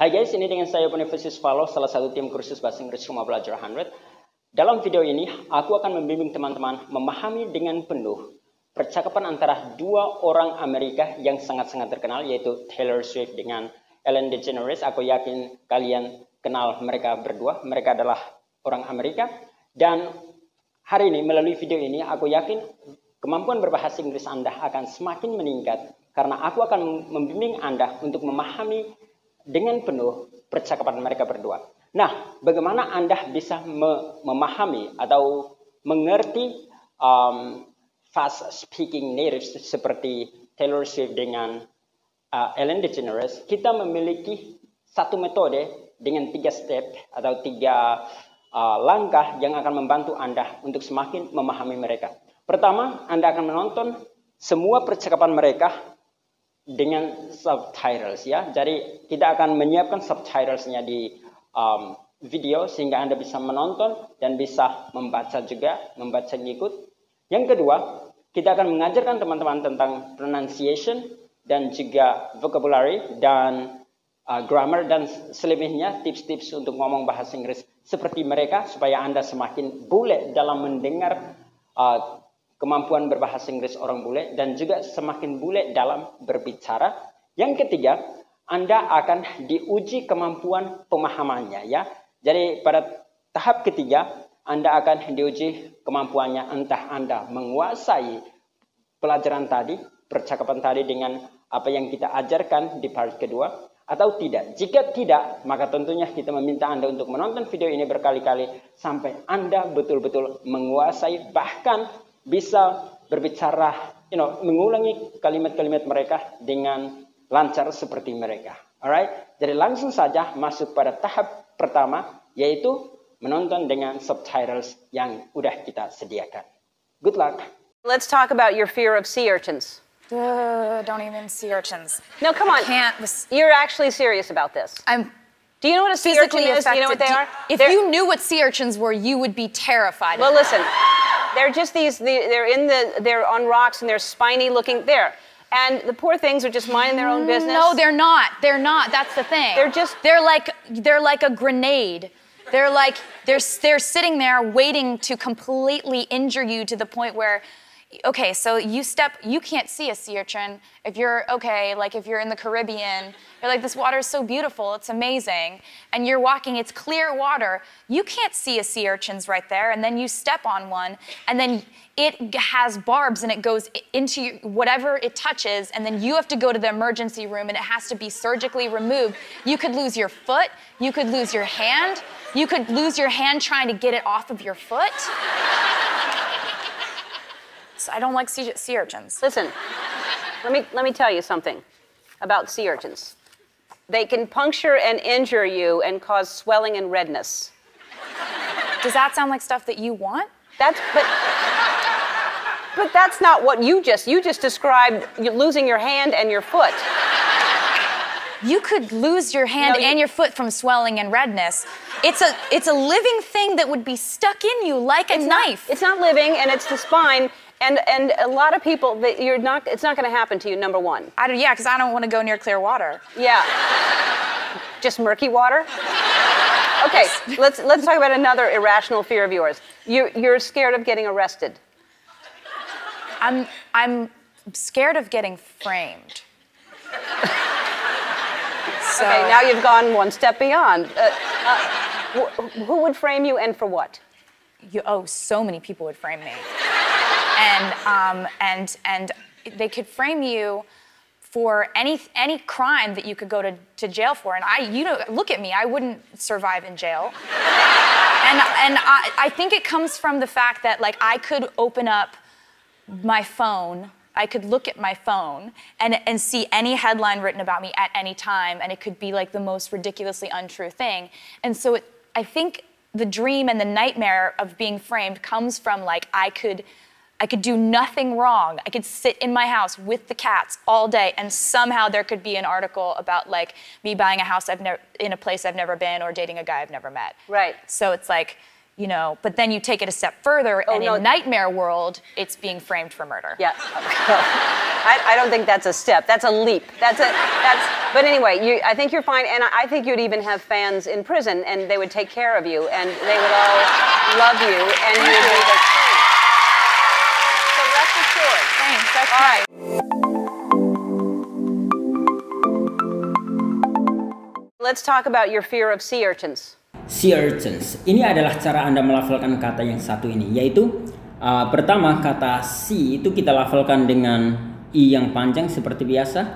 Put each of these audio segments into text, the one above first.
Hai guys, ini dengan saya Bonifacius Paloh, salah satu tim kursus Bahasa Inggris Rumah Belajar 100. Dalam video ini, aku akan membimbing teman-teman memahami dengan penuh percakapan antara dua orang Amerika yang sangat-sangat terkenal, yaitu Taylor Swift dengan Ellen DeGeneres. Aku yakin kalian kenal mereka berdua. Mereka adalah orang Amerika. Dan hari ini, melalui video ini, aku yakin kemampuan berbahasa Inggris Anda akan semakin meningkat. Karena aku akan membimbing Anda untuk memahami dengan penuh percakapan mereka berdua. Nah, bagaimana Anda bisa memahami atau mengerti fast speaking natives seperti Taylor Swift dengan Ellen DeGeneres? Kita memiliki satu metode dengan 3 step atau 3 langkah yang akan membantu Anda untuk semakin memahami mereka. Pertama, Anda akan menonton semua percakapan mereka dengan subtitles, ya. Jadi kita akan menyiapkan subtitlesnya di video sehingga Anda bisa menonton dan bisa membaca juga, membaca ngikut. Yang kedua, kita akan mengajarkan teman-teman tentang pronunciation dan juga vocabulary dan grammar dan selebihnya, tips-tips untuk ngomong bahasa Inggris seperti mereka supaya Anda semakin bule dalam mendengar kemampuan berbahasa Inggris orang bule dan juga semakin bule dalam berbicara. Yang ketiga, Anda akan diuji kemampuan pemahamannya, ya. Jadi pada tahap ketiga, Anda akan diuji kemampuannya, entah Anda menguasai pelajaran tadi, percakapan tadi dengan apa yang kita ajarkan di part kedua atau tidak. Jika tidak, maka tentunya kita meminta Anda untuk menonton video ini berkali-kali sampai Anda betul-betul menguasai, bahkan bisa berbicara, mengulangi kalimat-kalimat mereka dengan lancar seperti mereka. Alright? Jadi langsung saja masuk pada tahap pertama, yaitu menonton dengan subtitles yang udah kita sediakan. Good luck. Let's talk about your fear of sea urchins. Don't even sea urchins. No, come on. I can't. You're actually serious about this. Do you know what a sea urchin is? Do you know what they are? If you knew what sea urchins were, you would be terrified. Well, listen. They're just they're on rocks and they're spiny looking there. And the poor things are just minding their own business. No, they're not. They're not. That's the thing. They're like a grenade. They're sitting there waiting to completely injure you to the point where, okay, so you can't see a sea urchin if you're, if you're in the Caribbean, you're like, this water is so beautiful, it's amazing, and you're walking, it's clear water, you can't see a sea urchin's right there, and then you step on one, and then it has barbs, and it goes into whatever it touches, and then you have to go to the emergency room, and it has to be surgically removed. You could lose your foot, you could lose your hand, you could lose your hand trying to get it off of your foot. I don't like sea urchins. Listen, let me tell you something about sea urchins. They can puncture and injure you and cause swelling and redness. Does that sound like stuff that you want? But that's not what you just described losing your hand and your foot. You could lose your hand and your foot from swelling and redness. It's a living thing that would be stuck in you like a knife. It's not living, and it's the spine. And a lot of people, it's not going to happen to you, number one. Yeah, because I don't want to go near clear water. Yeah. Just murky water? Okay, let's talk about another irrational fear of yours. You're scared of getting arrested. I'm scared of getting framed. So, okay, now you've gone one step beyond. Who would frame you and for what? So many people would frame me. And they could frame you for any crime that you could go to jail for. And look at me, I wouldn't survive in jail. And I think it comes from the fact that I could open up my phone, I could look at my phone and see any headline written about me at any time, and it could be the most ridiculously untrue thing. And so I think the dream and the nightmare of being framed comes from I could do nothing wrong. I could sit in my house with the cats all day, and somehow there could be an article about me buying a house in a place I've never been or dating a guy I've never met. Right. So it's you know, but then you take it a step further, and in Nightmare World, it's being framed for murder. Yeah. I don't think that's a step. That's a leap. But anyway, I think you're fine, and I think you'd even have fans in prison, and they would take care of you, and they would all love you, and you would be the king. So rest assured. Thanks. That's all right. Let's talk about your fear of sea urchins. Sea urchins. Ini adalah cara Anda melafalkan kata yang satu ini, yaitu pertama kata sea itu kita lafalkan dengan i yang panjang seperti biasa.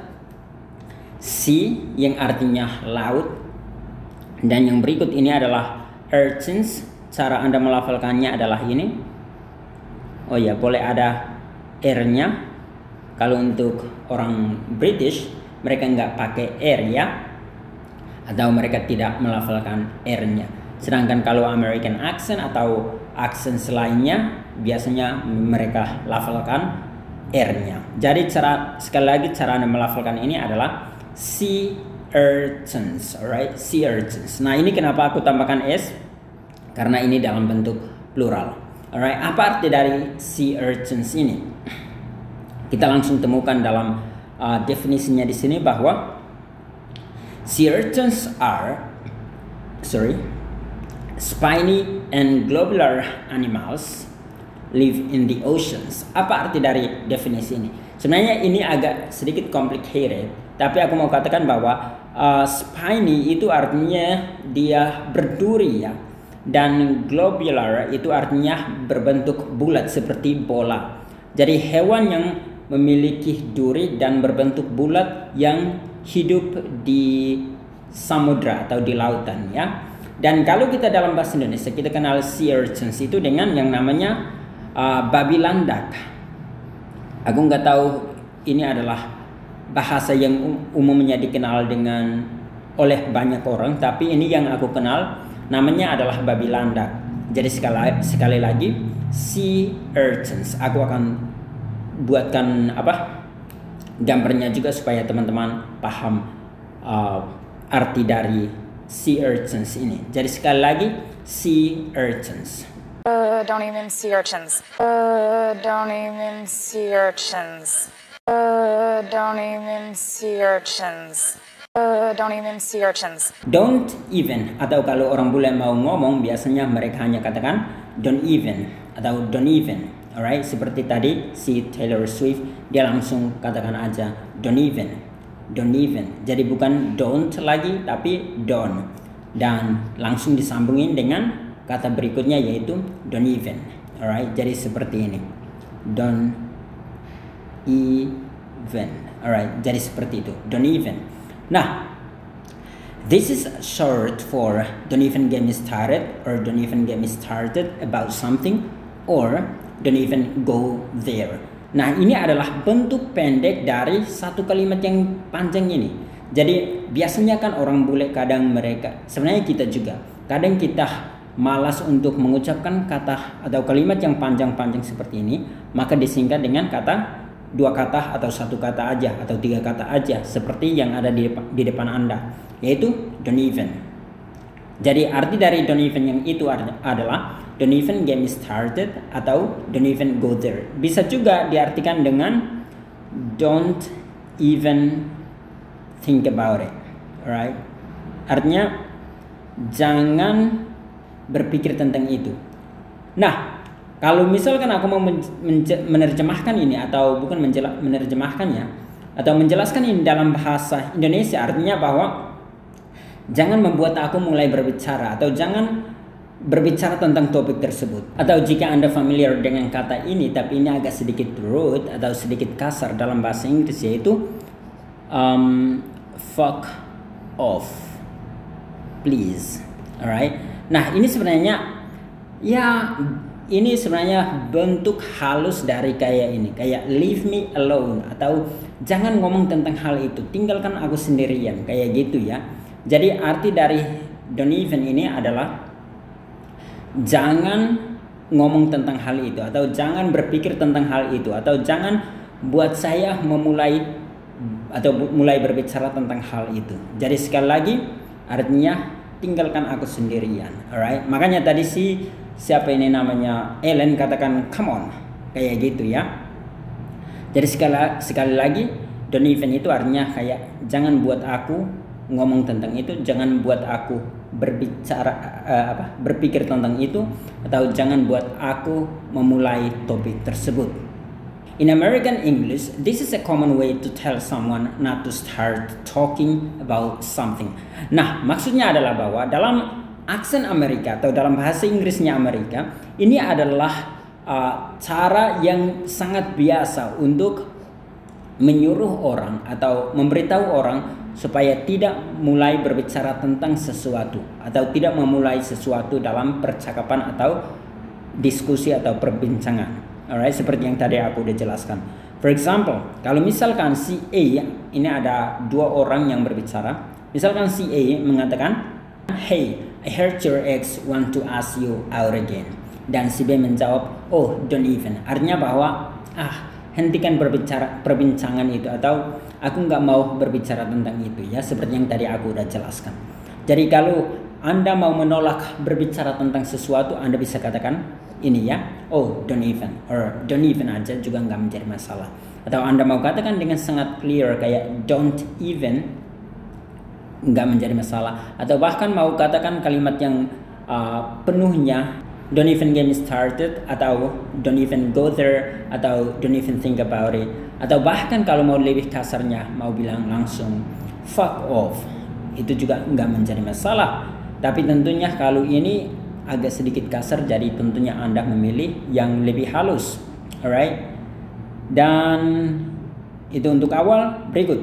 Sea yang artinya laut. Dan yang berikut ini adalah urchins. Cara Anda melafalkannya adalah ini. Oh ya, boleh ada R-nya. Kalau untuk orang British, mereka nggak pakai R ya. Atau mereka tidak melafalkan R-nya. Sedangkan kalau American accent atau accent lainnya, biasanya mereka lafalkan R-nya. Jadi sekali lagi cara Anda melafalkan ini adalah sea urchins, alright? Sea urchins. Nah, ini kenapa aku tambahkan S? Karena ini dalam bentuk plural. Alright, apa arti dari sea urchins ini? Kita langsung temukan dalam definisinya di sini bahwa sea urchins are spiny and globular animals live in the oceans. Apa arti dari definisi ini? Sebenarnya ini agak sedikit complicated, tapi aku mau katakan bahwa spiny itu artinya dia berduri ya, dan globular itu artinya berbentuk bulat seperti bola. Jadi hewan yang memiliki duri dan berbentuk bulat yang hidup di samudra atau di lautan ya. Dan kalau kita dalam bahasa Indonesia kita kenal sea urchins itu dengan yang namanya babi landak. Aku nggak tahu ini adalah bahasa yang umumnya dikenal oleh banyak orang, tapi ini yang aku kenal namanya adalah babi landak. Jadi sekali lagi sea urchins. Aku akan buatkan gambarnya juga supaya teman-teman paham arti dari sea urchins ini. Jadi sekali lagi sea urchins. Don't even sea urchins. Don't even sea urchins. Don't even sea urchins. Don't even sea urchins. Don't even, atau kalau orang bule mau ngomong biasanya mereka hanya katakan don't even atau don't even. Alright, seperti tadi si Taylor Swift dia langsung katakan aja don't even. Jadi bukan don't lagi tapi don't, dan langsung disambungin dengan kata berikutnya yaitu don't even. Alright, jadi seperti ini don't even. Alright, jadi seperti itu don't even. Nah, this is short for don't even get me started, or don't even get me started about something, or don't even go there. Nah, ini adalah bentuk pendek dari satu kalimat yang panjang ini. Jadi biasanya kan orang bule kadang mereka, sebenarnya kita juga, kadang kita malas untuk mengucapkan kata atau kalimat yang panjang-panjang seperti ini, maka disingkat dengan dua kata atau satu kata aja atau tiga kata aja seperti yang ada di depan Anda, yaitu don't even. Jadi arti dari don't even yang itu adalah don't even get me started atau don't even go there. Bisa juga diartikan dengan don't even think about it. Alright? Artinya jangan berpikir tentang itu. Nah, kalau misalkan aku mau menerjemahkan ini atau bukan menerjemahkannya atau menjelaskan ini dalam bahasa Indonesia, artinya bahwa jangan membuat aku mulai berbicara atau jangan berbicara tentang topik tersebut. Atau jika Anda familiar dengan kata ini tapi ini agak sedikit rude atau sedikit kasar dalam bahasa Inggris, yaitu fuck off please. Alright. Nah, ini sebenarnya bentuk halus dari kayak leave me alone atau jangan ngomong tentang hal itu, tinggalkan aku sendirian, kayak gitu ya. Jadi arti dari don't even ini adalah jangan ngomong tentang hal itu, atau jangan berpikir tentang hal itu, atau jangan buat saya mulai berbicara tentang hal itu. Jadi sekali lagi artinya tinggalkan aku sendirian. Alright, makanya tadi si siapa ini namanya Ellen katakan come on, kayak gitu ya. Jadi sekali lagi, don't even itu artinya kayak jangan buat aku ngomong tentang itu, jangan buat aku berpikir tentang itu, atau jangan buat aku memulai topik tersebut. In American English, this is a common way to tell someone not to start talking about something. Nah, maksudnya adalah bahwa dalam aksen Amerika atau dalam bahasa Inggrisnya Amerika, ini adalah cara yang sangat biasa untuk menyuruh orang atau memberitahu orang supaya tidak mulai berbicara tentang sesuatu atau tidak memulai sesuatu dalam percakapan atau diskusi atau perbincangan. Alright, seperti yang tadi aku udah jelaskan. For example, kalau misalkan si A, ini ada dua orang yang berbicara. Misalkan si A mengatakan, "Hey, I heard your ex want to ask you out again." Dan si B menjawab, "Oh, don't even." Artinya bahwa, hentikan perbincangan itu, atau aku nggak mau berbicara tentang itu ya, seperti yang tadi aku udah jelaskan. Jadi kalau Anda mau menolak berbicara tentang sesuatu, Anda bisa katakan ini ya, "Oh, don't even," or "don't even" aja juga nggak menjadi masalah. Atau Anda mau katakan dengan sangat clear kayak "don't even," nggak menjadi masalah. Atau bahkan mau katakan kalimat yang penuhnya "don't even get me started," atau "don't even go there," atau "don't even think about it," atau bahkan kalau mau lebih kasarnya mau bilang langsung "fuck off," itu juga nggak menjadi masalah. Tapi tentunya kalau ini agak sedikit kasar, jadi tentunya Anda memilih yang lebih halus. Alright, dan itu untuk awal. Berikut,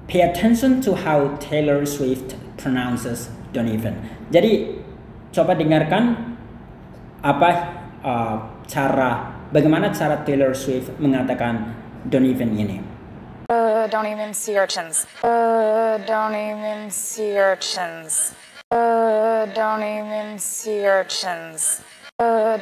pay attention to how Taylor Swift pronounces "don't even." Jadi coba dengarkan bagaimana cara Taylor Swift mengatakan "don't even" ini. Don't even see urchins. Don't even see urchins. Don't even see urchins.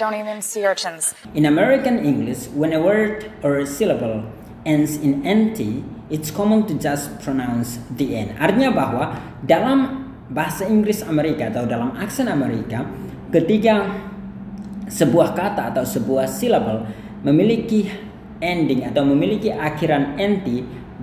Don't even see urchins. In American English, when a word or a syllable ends in "nt," it's common to just pronounce the "n." Artinya bahwa dalam bahasa Inggris Amerika atau dalam aksen Amerika, ketika sebuah kata atau sebuah syllable memiliki ending atau memiliki akhiran "nt",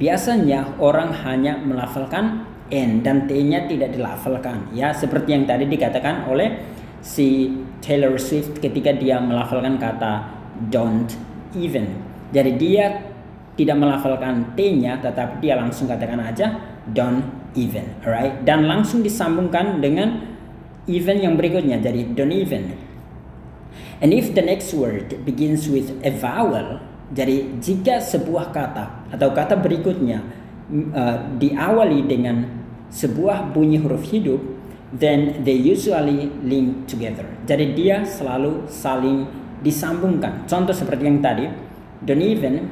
biasanya orang hanya melafalkan N dan T-nya tidak dilafalkan ya, seperti yang tadi dikatakan oleh si Taylor Swift ketika dia melafalkan kata "don't even." Jadi dia tidak melafalkan T-nya, tetapi dia langsung katakan aja "don't even." Alright, dan langsung disambungkan dengan even yang berikutnya, jadi "don't even." And if the next word begins with a vowel, jadi jika sebuah kata atau kata berikutnya diawali dengan sebuah bunyi huruf hidup, then they usually link together. Jadi dia selalu saling disambungkan. Contoh seperti yang tadi, "don't even,"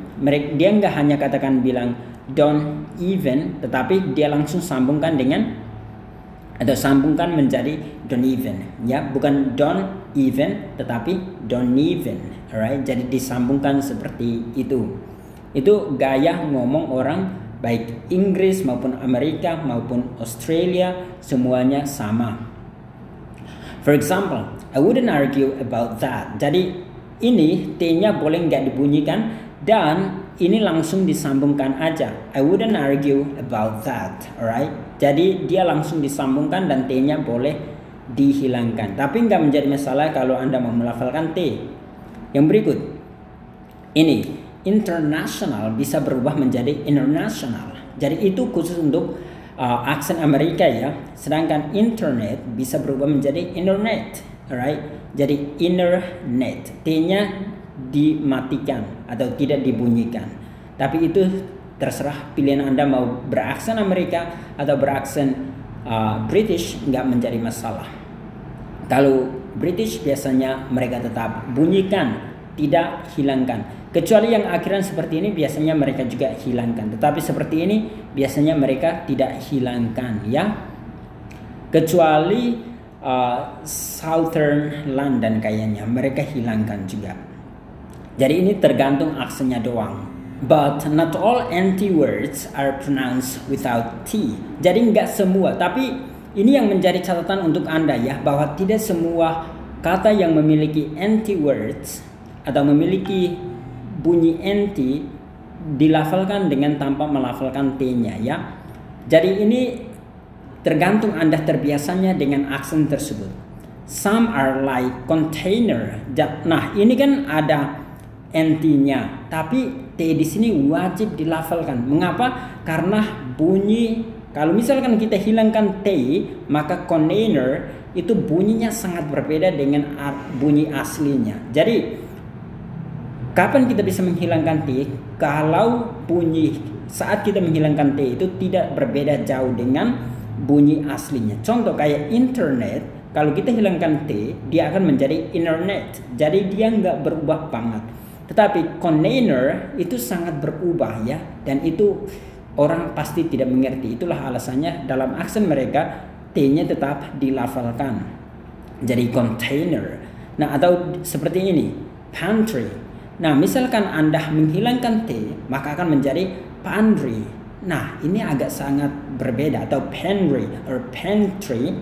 dia nggak hanya katakan bilang "don't even," tetapi dia langsung sambungkan dengan atau sambungkan menjadi "don't even," ya, bukan "don't even" tetapi "don't even." Alright, jadi disambungkan seperti itu. Itu gaya ngomong orang baik Inggris maupun Amerika maupun Australia, semuanya sama. For example, I wouldn't argue about that. Jadi ini T-nya boleh nggak dibunyikan dan ini langsung disambungkan aja. I wouldn't argue about that. Alright, jadi dia langsung disambungkan dan T-nya boleh dihilangkan. Tapi nggak menjadi masalah kalau Anda mau melafalkan T. Yang berikut, ini international bisa berubah menjadi international. Jadi itu khusus untuk aksen Amerika ya. Sedangkan internet bisa berubah menjadi internet. Alright, jadi internet, T-nya dimatikan atau tidak dibunyikan. Tapi itu terserah pilihan Anda mau beraksen Amerika atau beraksen British, nggak menjadi masalah. Kalau British biasanya mereka tetap bunyikan, tidak hilangkan. Kecuali yang akhiran seperti ini biasanya mereka juga hilangkan. Tetapi seperti ini biasanya mereka tidak hilangkan ya. Kecuali Southern London kayaknya mereka hilangkan juga. Jadi ini tergantung aksennya doang. But not all NT words are pronounced without T. Jadi nggak semua, tapi ini yang menjadi catatan untuk Anda ya, bahwa tidak semua kata yang memiliki anti words atau memiliki bunyi anti dilafalkan dengan tanpa melafalkan T-nya ya. Jadi ini tergantung Anda terbiasanya dengan aksen tersebut. Some are like container. Nah, ini kan ada anti-nya, tapi T di sini wajib dilafalkan. Mengapa? Karena bunyi, kalau misalkan kita hilangkan T, maka container itu bunyinya sangat berbeda dengan bunyi aslinya. Jadi kapan kita bisa menghilangkan T? Kalau bunyi saat kita menghilangkan T itu tidak berbeda jauh dengan bunyi aslinya. Contoh kayak internet, kalau kita hilangkan T, dia akan menjadi internet. Jadi dia nggak berubah banget. Tetapi container itu sangat berubah ya, dan itu orang pasti tidak mengerti. Itulah alasannya dalam aksen mereka T-nya tetap dilafalkan. Jadi container. Nah, atau seperti ini, pantry. Nah, misalkan Anda menghilangkan T, maka akan menjadi pantry. Nah, ini agak sangat berbeda. Atau pantry or pantry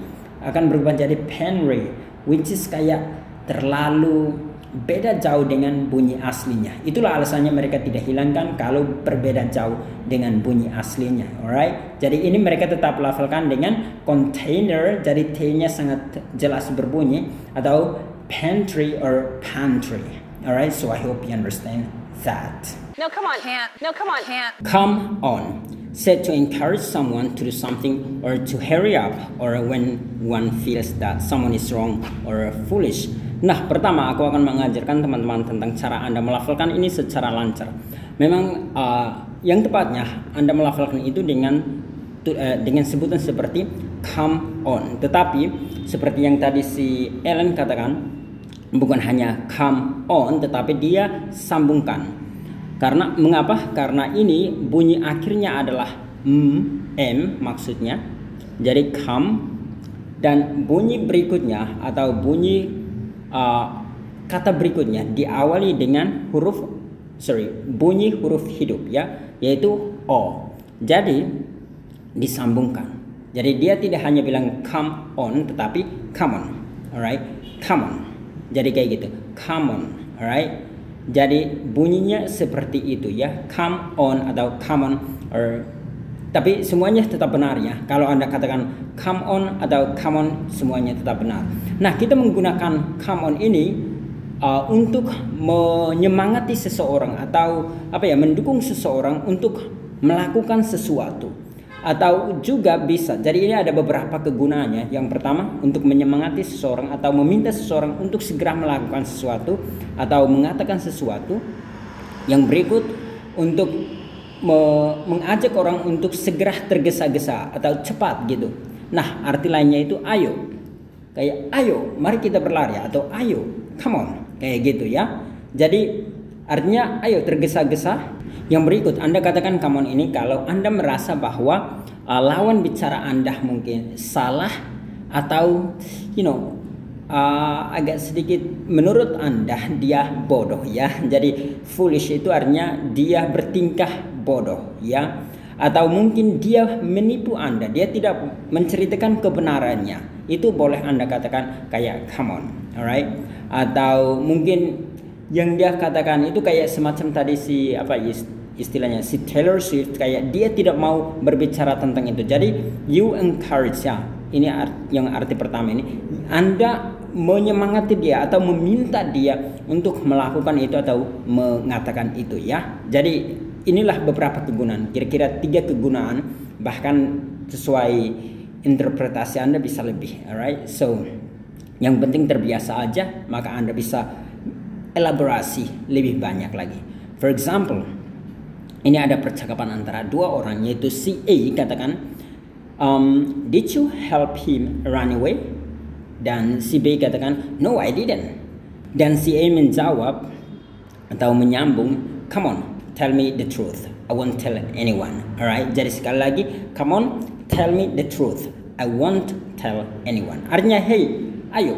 akan berubah jadi pantry, which is kayak terlalu beda jauh dengan bunyi aslinya. Itulah alasannya mereka tidak hilangkan kalau berbeda jauh dengan bunyi aslinya. Alright. Jadi ini mereka tetap lafalkan dengan container. Jadi T-nya sangat jelas berbunyi, atau pantry or pantry. Alright. So I hope you understand that. No, come on. Can't. No, come on. Can't. Come on. Said to encourage someone to do something or to hurry up, or when one feels that someone is wrong or foolish. Nah, pertama aku akan mengajarkan teman-teman tentang cara Anda melafalkan ini secara lancar. Memang yang tepatnya Anda melafalkan itu dengan sebutan seperti come on. Tetapi seperti yang tadi si Ellen katakan, bukan hanya come on, tetapi dia sambungkan. Karena mengapa? Karena ini bunyi akhirnya adalah m maksudnya. Jadi come, dan bunyi berikutnya atau bunyi kata berikutnya diawali dengan bunyi huruf hidup ya, yaitu o. Jadi disambungkan. Jadi dia tidak hanya bilang come on, tetapi come on. Alright, come on. Jadi kayak gitu, come on. Alright. Jadi bunyinya seperti itu ya, come on atau come on, tapi semuanya tetap benar ya. Kalau Anda katakan come on atau come on, semuanya tetap benar. Nah, kita menggunakan come on ini untuk menyemangati seseorang atau mendukung seseorang untuk melakukan sesuatu. Atau juga bisa, jadi ini ada beberapa kegunaannya. Yang pertama, untuk menyemangati seseorang atau meminta seseorang untuk segera melakukan sesuatu atau mengatakan sesuatu. Yang berikut, untuk mengajak orang untuk segera tergesa-gesa atau cepat gitu. Nah, arti lainnya itu ayo. Kayak ayo, mari kita berlari, atau ayo, come on, kayak gitu ya. Jadi artinya ayo tergesa-gesa. Yang berikut, Anda katakan come on ini kalau Anda merasa bahwa lawan bicara Anda mungkin salah atau agak sedikit menurut Anda dia bodoh ya. Jadi foolish itu artinya dia bertingkah bodoh ya. Atau mungkin dia menipu Anda, dia tidak menceritakan kebenarannya. Itu boleh Anda katakan kayak come on, alright? Atau mungkin yang dia katakan itu kayak semacam tadi istilahnya si Taylor Swift, kayak dia tidak mau berbicara tentang itu. Jadi you encourage ya. Ini yang arti pertama ini. Anda menyemangati dia atau meminta dia untuk melakukan itu atau mengatakan itu ya. Jadi inilah beberapa kegunaan. Kira-kira 3 kegunaan, bahkan sesuai interpretasi Anda bisa lebih. Alright. So yang penting terbiasa aja, maka Anda bisa elaborasi lebih banyak lagi. For example, ini ada percakapan antara 2 orang, yaitu si A katakan, did you help him run away? Dan si B katakan, no I didn't. Dan si A menjawab atau menyambung, come on, tell me the truth, I won't tell anyone. Alright, jadi sekali lagi, come on, tell me the truth, I won't tell anyone. Artinya, hey, ayo,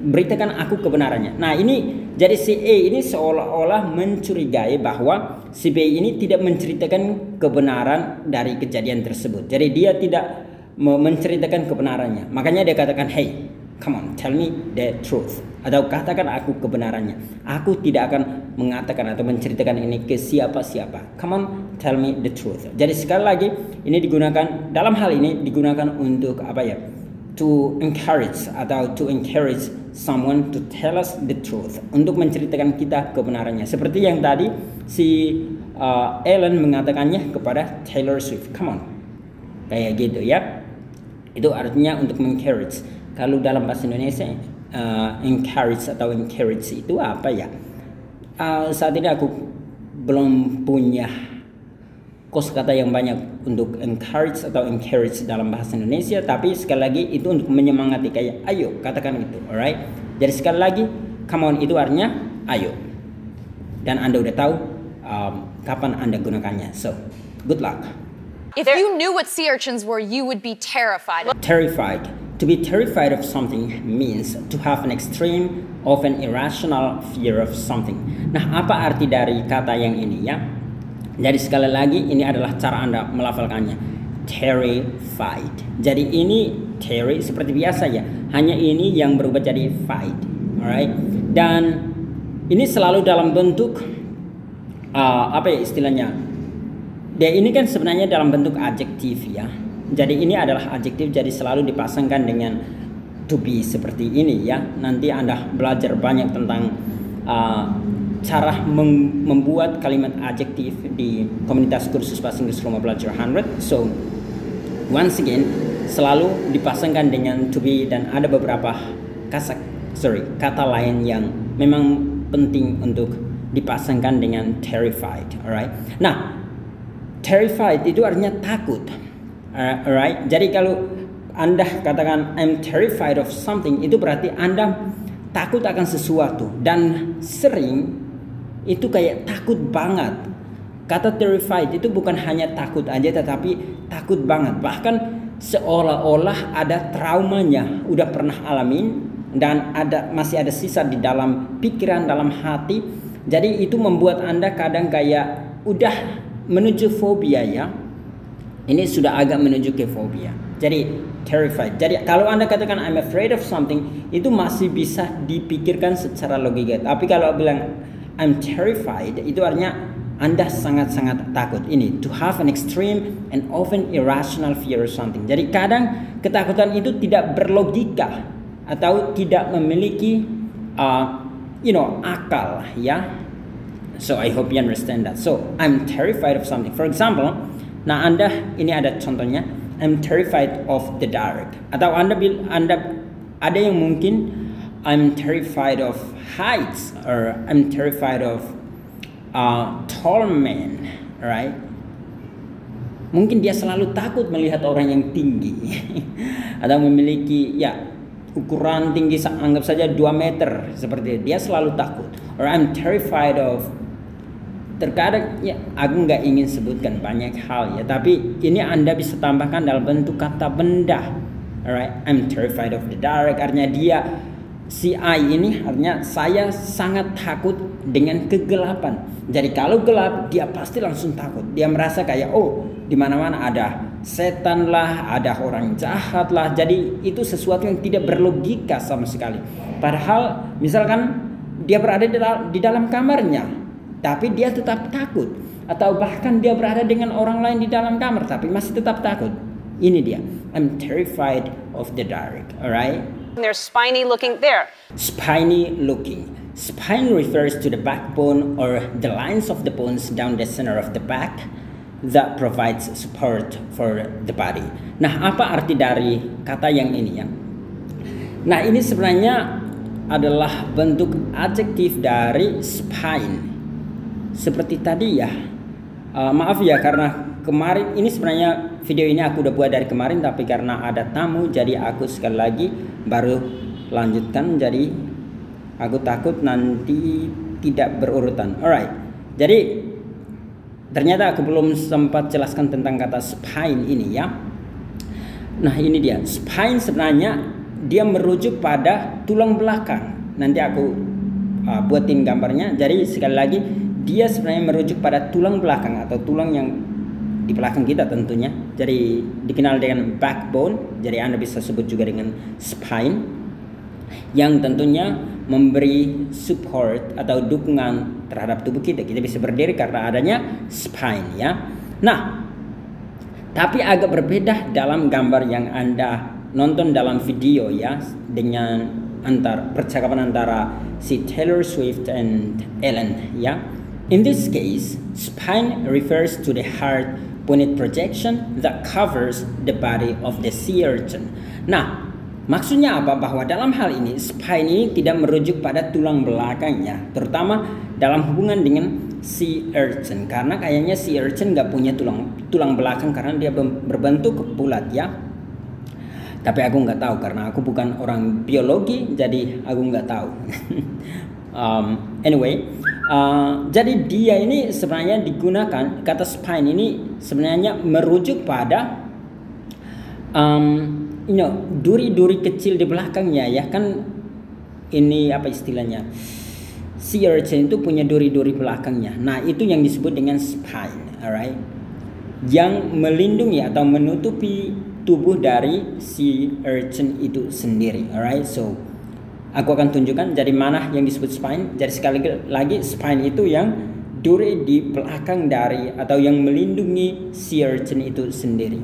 beritakan aku kebenarannya. Nah ini, jadi si A ini seolah-olah mencurigai bahwa si B ini tidak menceritakan kebenaran dari kejadian tersebut. Jadi dia tidak menceritakan kebenarannya. Makanya dia katakan, hey, Come on, tell me the truth. Atau katakan aku kebenarannya. Aku tidak akan mengatakan atau menceritakan ini ke siapa-siapa. Come on, tell me the truth. Jadi sekali lagi ini digunakan, dalam hal ini digunakan untuk apa ya? To encourage atau to encourage someone to tell us the truth. Untuk menceritakan kita kebenarannya. Seperti yang tadi si Ellen mengatakannya kepada Taylor Swift. Come on. Kayak gitu ya. Itu artinya untuk encourage. Kalau dalam bahasa Indonesia encourage atau encourage itu apa ya? Saat ini aku belum punya kosakata yang banyak untuk encourage atau encourage dalam bahasa Indonesia, tapi sekali lagi itu untuk menyemangati, kayak ayo katakan itu, alright? Jadi sekali lagi come on itu artinya ayo, dan Anda udah tahu kapan Anda gunakannya. So good luck. If you knew what sea urchins were, you would be terrified. Terrified. To be terrified of something means to have an extreme, often irrational fear of something. Nah, apa arti dari kata yang ini ya? Jadi sekali lagi ini adalah cara Anda melafalkannya. Terrified. Jadi ini terry seperti biasa ya. Hanya ini yang berubah jadi fight. Alright? Dan ini selalu dalam bentuk apa ya istilahnya? Dia ini kan sebenarnya dalam bentuk adjektif ya. Jadi ini adalah adjektif, jadi selalu dipasangkan dengan to be seperti ini ya. Nanti Anda belajar banyak tentang cara membuat kalimat adjektif di komunitas kursus bahasa Inggris Rumah Belajar 100. So once again selalu dipasangkan dengan to be, dan ada beberapa kata lain yang memang penting untuk dipasangkan dengan terrified. Alright. Nah, terrified itu artinya takut. Alright. Jadi kalau Anda katakan I'm terrified of something, itu berarti Anda takut akan sesuatu, dan sering itu kayak takut banget. Kata terrified itu bukan hanya takut aja, tetapi takut banget. Bahkan seolah-olah ada traumanya, udah pernah alamin, dan masih ada sisa di dalam pikiran, dalam hati. Jadi itu membuat Anda kadang kayak udah menuju fobia ya. Ini sudah agak menuju ke fobia. Jadi terrified. Jadi kalau Anda katakan I'm afraid of something, itu masih bisa dipikirkan secara logika. Tapi kalau bilang I'm terrified, itu artinya Anda sangat-sangat takut. Ini to have an extreme and often irrational fear of something. Jadi kadang ketakutan itu tidak berlogika atau tidak memiliki akal ya. So I hope you understand that. So I'm terrified of something. For example, nah Anda ini ada contohnya, I'm terrified of the dark. Atau Anda ada yang mungkin I'm terrified of heights, or I'm terrified of tall men, right? Mungkin dia selalu takut melihat orang yang tinggi atau memiliki ukuran tinggi, anggap saja 2 meter seperti itu. Dia selalu takut. Or I'm terrified of, terkadang ya aku nggak ingin sebutkan banyak hal ya, tapi ini Anda bisa tambahkan dalam bentuk kata benda. Alright, I'm terrified of the dark, artinya dia si I ini artinya saya sangat takut dengan kegelapan. Jadi kalau gelap dia pasti langsung takut. Dia merasa kayak di mana-mana ada setan lah, ada orang jahat lah. Jadi itu sesuatu yang tidak berlogika sama sekali. Padahal misalkan dia berada di dalam kamarnya, tapi dia tetap takut. Atau bahkan dia berada dengan orang lain di dalam kamar, tapi masih tetap takut. Ini dia, I'm terrified of the dark. Alright? They're spiny looking there. Spiny looking. Spine refers to the backbone or the lines of the bones down the center of the back that provides support for the body. Nah, apa arti dari kata yang ini ya? Nah, ini sebenarnya adalah bentuk adjektif dari spine. Seperti tadi ya. Maaf ya karena kemarin ini sebenarnya video ini aku udah buat dari kemarin, tapi karena ada tamu jadi aku sekali lagi baru lanjutkan. Jadi aku takut nanti tidak berurutan. Alright. Jadi ternyata aku belum sempat jelaskan tentang kata spine ini ya. Nah, ini dia. Spine sebenarnya dia merujuk pada tulang belakang. Nanti aku buatin gambarnya. Jadi sekali lagi dia sebenarnya merujuk pada tulang belakang atau tulang yang di belakang kita tentunya. Jadi dikenal dengan backbone. Jadi Anda bisa sebut juga dengan spine. yang tentunya memberi support atau dukungan terhadap tubuh kita. Kita bisa berdiri karena adanya spine ya. Nah, tapi agak berbeda dalam gambar yang Anda nonton dalam video ya, dengan percakapan antara si Taylor Swift and Ellen ya. In this case, spine refers to the heart punit projection that covers the body of the sea urchin. Nah, maksudnya apa? Bahwa dalam hal ini spine ini tidak merujuk pada tulang belakangnya, terutama dalam hubungan dengan sea urchin, karena kayaknya sea urchin nggak punya tulang belakang karena dia berbentuk bulat ya. Tapi aku nggak tahu karena aku bukan orang biologi, jadi aku nggak tahu. Anyway, jadi dia ini sebenarnya digunakan, kata spine ini sebenarnya merujuk pada duri-duri kecil di belakangnya ya kan. Ini apa istilahnya? Sea urchin itu punya duri-duri belakangnya. Nah, itu yang disebut dengan spine, alright? Yang melindungi atau menutupi tubuh dari sea urchin itu sendiri, alright? So, aku akan tunjukkan dari mana yang disebut spine. Jadi sekali lagi, spine itu yang duri di belakang dari atau yang melindungi sea urchin itu sendiri.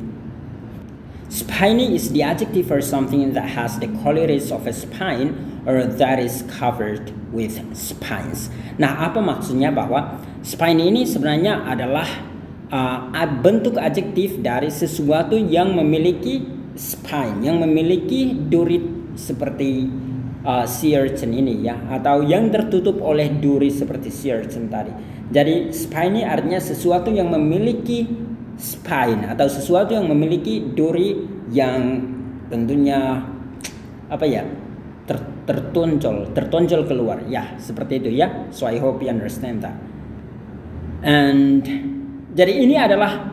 Spiny is the adjective for something that has the qualities of a spine or that is covered with spines. Nah, apa maksudnya bahwa spine ini sebenarnya adalah bentuk adjektif dari sesuatu yang memiliki spine, yang memiliki duri seperti sea urchin ini ya, atau yang tertutup oleh duri seperti sea urchin tadi. Jadi spiny artinya sesuatu yang memiliki spine atau sesuatu yang memiliki duri yang tentunya apa ya, tertonjol keluar ya, seperti itu ya. So I hope you understand that. And jadi ini adalah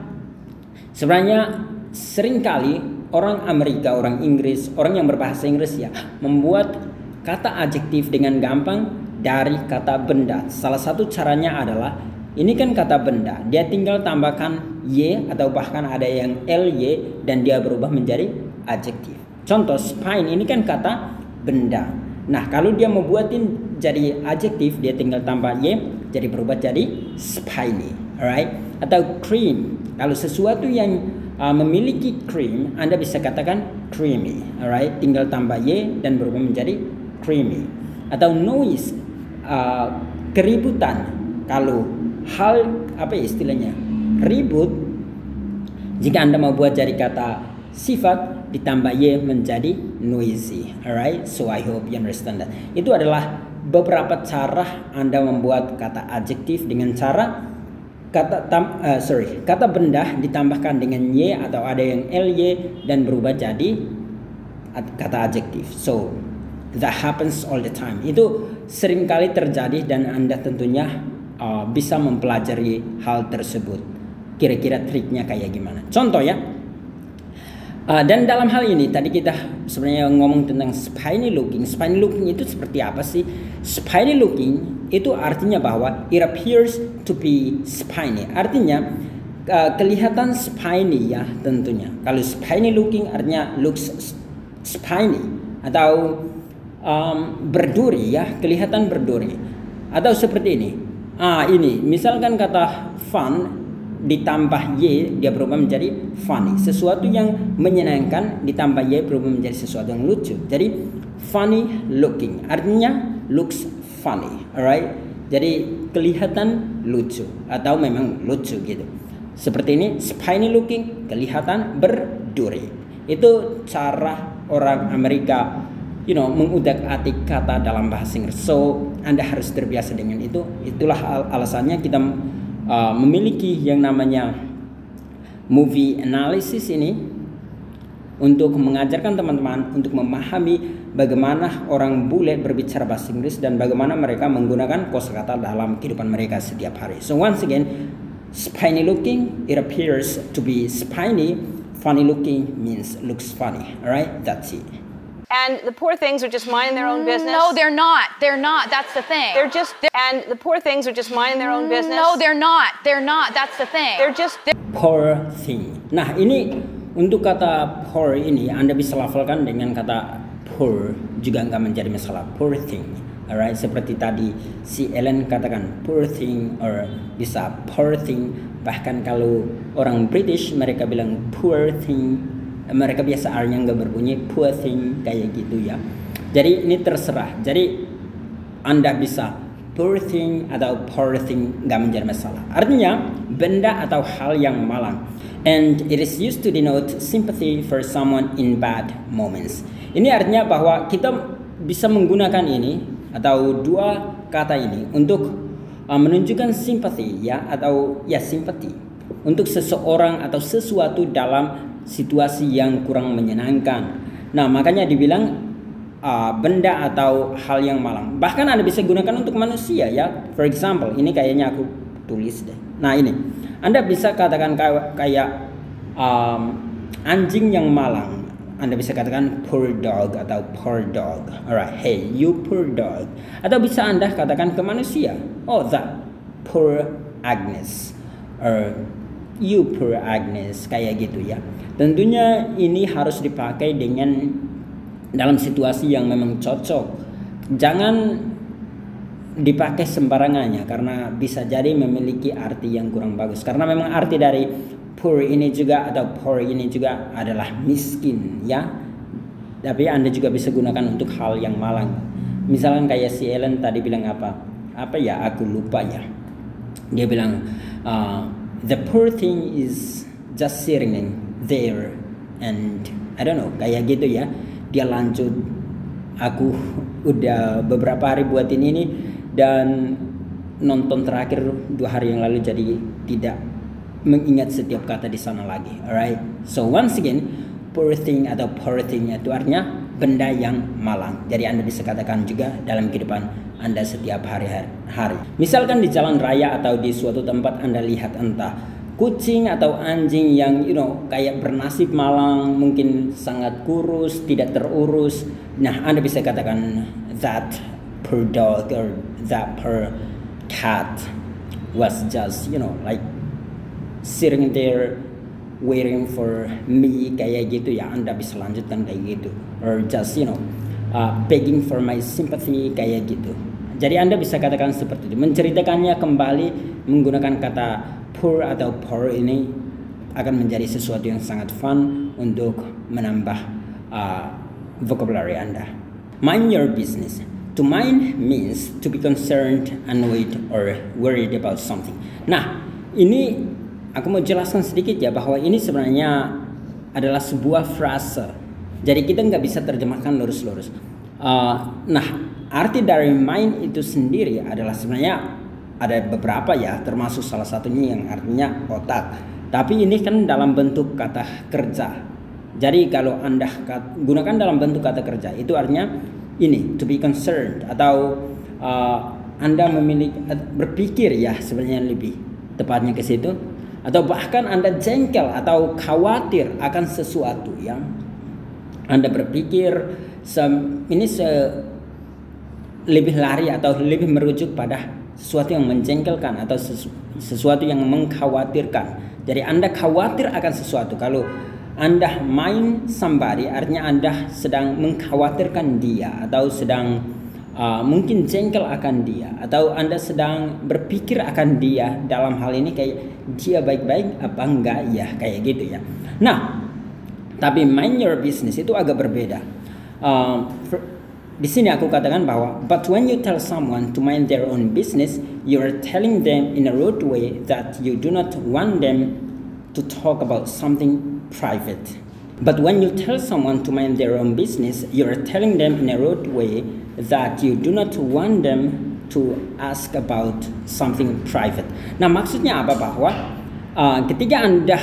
sebenarnya seringkali orang Amerika, orang Inggris, orang yang berbahasa Inggris ya, membuat kata adjektif dengan gampang dari kata benda. Salah satu caranya adalah, ini kan kata benda, dia tinggal tambahkan y atau bahkan ada yang ly dan dia berubah menjadi adjektif. Contoh, spine ini kan kata benda. Nah, kalau dia mau buatin jadi adjektif, dia tinggal tambah y, jadi berubah jadi spiny, alright? Atau cream, kalau sesuatu yang memiliki cream, Anda bisa katakan creamy, alright? Tinggal tambah y dan berubah menjadi creamy. Atau noise, keributan, kalau hal apa ya istilahnya, ribut, jika Anda mau buat jadi kata sifat ditambah y menjadi noisy, alright? So I hope you understand that. Itu adalah beberapa cara Anda membuat kata adjektif dengan cara kata benda ditambahkan dengan y atau ada yang ly dan berubah jadi kata adjektif. So that happens all the time. Itu seringkali terjadi dan Anda tentunya bisa mempelajari hal tersebut. Kira-kira triknya kayak gimana? Contoh ya. Dan dalam hal ini tadi kita sebenarnya ngomong tentang spiny looking. Spiny looking itu seperti apa sih? Spiny looking itu artinya bahwa it appears to be spiny. Artinya kelihatan spiny ya tentunya. Kalau spiny looking artinya looks spiny atau berduri ya, kelihatan berduri. Atau seperti ini. Ini misalkan kata fun ditambah y dia berubah menjadi funny. Sesuatu yang menyenangkan ditambah y berubah menjadi sesuatu yang lucu. Jadi funny looking artinya looks funny, alright? Jadi kelihatan lucu atau memang lucu gitu. Seperti ini spiny looking, kelihatan berduri. Itu cara orang Amerika mengutak-atik kata dalam bahasa Inggris. So Anda harus terbiasa dengan itu. Itulah alasannya kita memiliki yang namanya movie analysis ini, untuk mengajarkan teman-teman untuk memahami bagaimana orang bule berbicara bahasa Inggris dan bagaimana mereka menggunakan kosakata dalam kehidupan mereka setiap hari. So once again, spiny looking, it appears to be spiny. Funny looking means looks funny. Alright, that's it. And the poor things are just minding their own business. No, they're not. They're not. That's the thing. And the poor things are just minding their own business. No, they're not. They're not. That's the thing. Poor thing. Nah, ini untuk kata poor ini Anda bisa lafalkan dengan kata poor juga nggak menjadi masalah. Poor thing, alright. Seperti tadi si Ellen katakan poor thing, or bisa poor thing. Bahkan kalau orang British mereka bilang poor thing, mereka biasa R-nya nggak berbunyi, poor thing kayak gitu ya. Jadi ini terserah. Jadi Anda bisa poor thing atau poor thing nggak menjadi masalah. Artinya benda atau hal yang malang. And it is used to denote sympathy for someone in bad moments. Ini artinya bahwa kita bisa menggunakan ini atau dua kata ini untuk menunjukkan simpati ya, atau ya simpati untuk seseorang atau sesuatu dalam situasi yang kurang menyenangkan. Nah, makanya dibilang benda atau hal yang malang. Bahkan Anda bisa gunakan untuk manusia ya. For example, ini kayaknya aku tulis deh. Nah, ini Anda bisa katakan kayak anjing yang malang. Anda bisa katakan poor dog atau poor dog. Alright, hey you poor dog. Atau bisa Anda katakan ke manusia, oh that poor Agnes, or you poor Agnes, kayak gitu ya. Tentunya ini harus dipakai dengan dalam situasi yang memang cocok. Jangan dipakai sembarangannya karena bisa jadi memiliki arti yang kurang bagus. Karena memang arti dari poor ini juga atau poor ini juga adalah miskin ya. Tapi Anda juga bisa gunakan untuk hal yang malang. Misalkan kayak si Ellen tadi bilang apa ya, aku lupa ya. Dia bilang the poor thing is just sitting there and I don't know, kayak gitu ya. Dia lanjut, aku udah beberapa hari buatin ini dan nonton terakhir 2 hari yang lalu, jadi tidak mengingat setiap kata di sana lagi. Alright. So once again, poor thing atau poor thing itu artinya benda yang malang. Jadi Anda bisa katakan juga dalam kehidupan Anda setiap hari-hari. Misalkan di jalan raya atau di suatu tempat Anda lihat entah kucing atau anjing yang kayak bernasib malang, mungkin sangat kurus, tidak terurus. Nah, Anda bisa katakan that poor dog or that poor cat was just like sitting there waiting for me, kayak gitu ya. Anda bisa lanjutkan kayak gitu, or just begging for my sympathy, kayak gitu. Jadi Anda bisa katakan seperti itu. Menceritakannya kembali menggunakan kata poor atau poor ini akan menjadi sesuatu yang sangat fun untuk menambah vocabulary Anda. Mind your business. To mind means to be concerned, annoyed, or worried about something. Nah, ini aku mau jelaskan sedikit ya, bahwa ini sebenarnya adalah sebuah frase. Jadi kita nggak bisa terjemahkan lurus-lurus. Nah, arti dari mind itu sendiri adalah sebenarnya ada beberapa ya, termasuk salah satunya yang artinya otak. Tapi ini kan dalam bentuk kata kerja. Jadi kalau Anda gunakan dalam bentuk kata kerja, itu artinya ini, to be concerned, atau Anda berpikir ya, sebenarnya lebih tepatnya ke situ. Atau bahkan Anda jengkel atau khawatir akan sesuatu yang Anda berpikir lebih lari atau lebih merujuk pada sesuatu yang menjengkelkan atau sesuatu yang mengkhawatirkan. Jadi Anda khawatir akan sesuatu. Kalau Anda mind somebody, artinya Anda sedang mengkhawatirkan dia, atau sedang mungkin jengkel akan dia, atau Anda sedang berpikir akan dia dalam hal ini kayak dia baik-baik apa enggak ya, kayak gitu ya. Nah, tapi mind your business itu agak berbeda. Di sini aku katakan bahwa but when you tell someone to mind their own business, you are telling them in a rude way that you do not want them to talk about something private. But when you tell someone to mind their own business, you are telling them in a rude way that you do not want them to ask about something private. Nah, maksudnya apa? Bahwa ketika Anda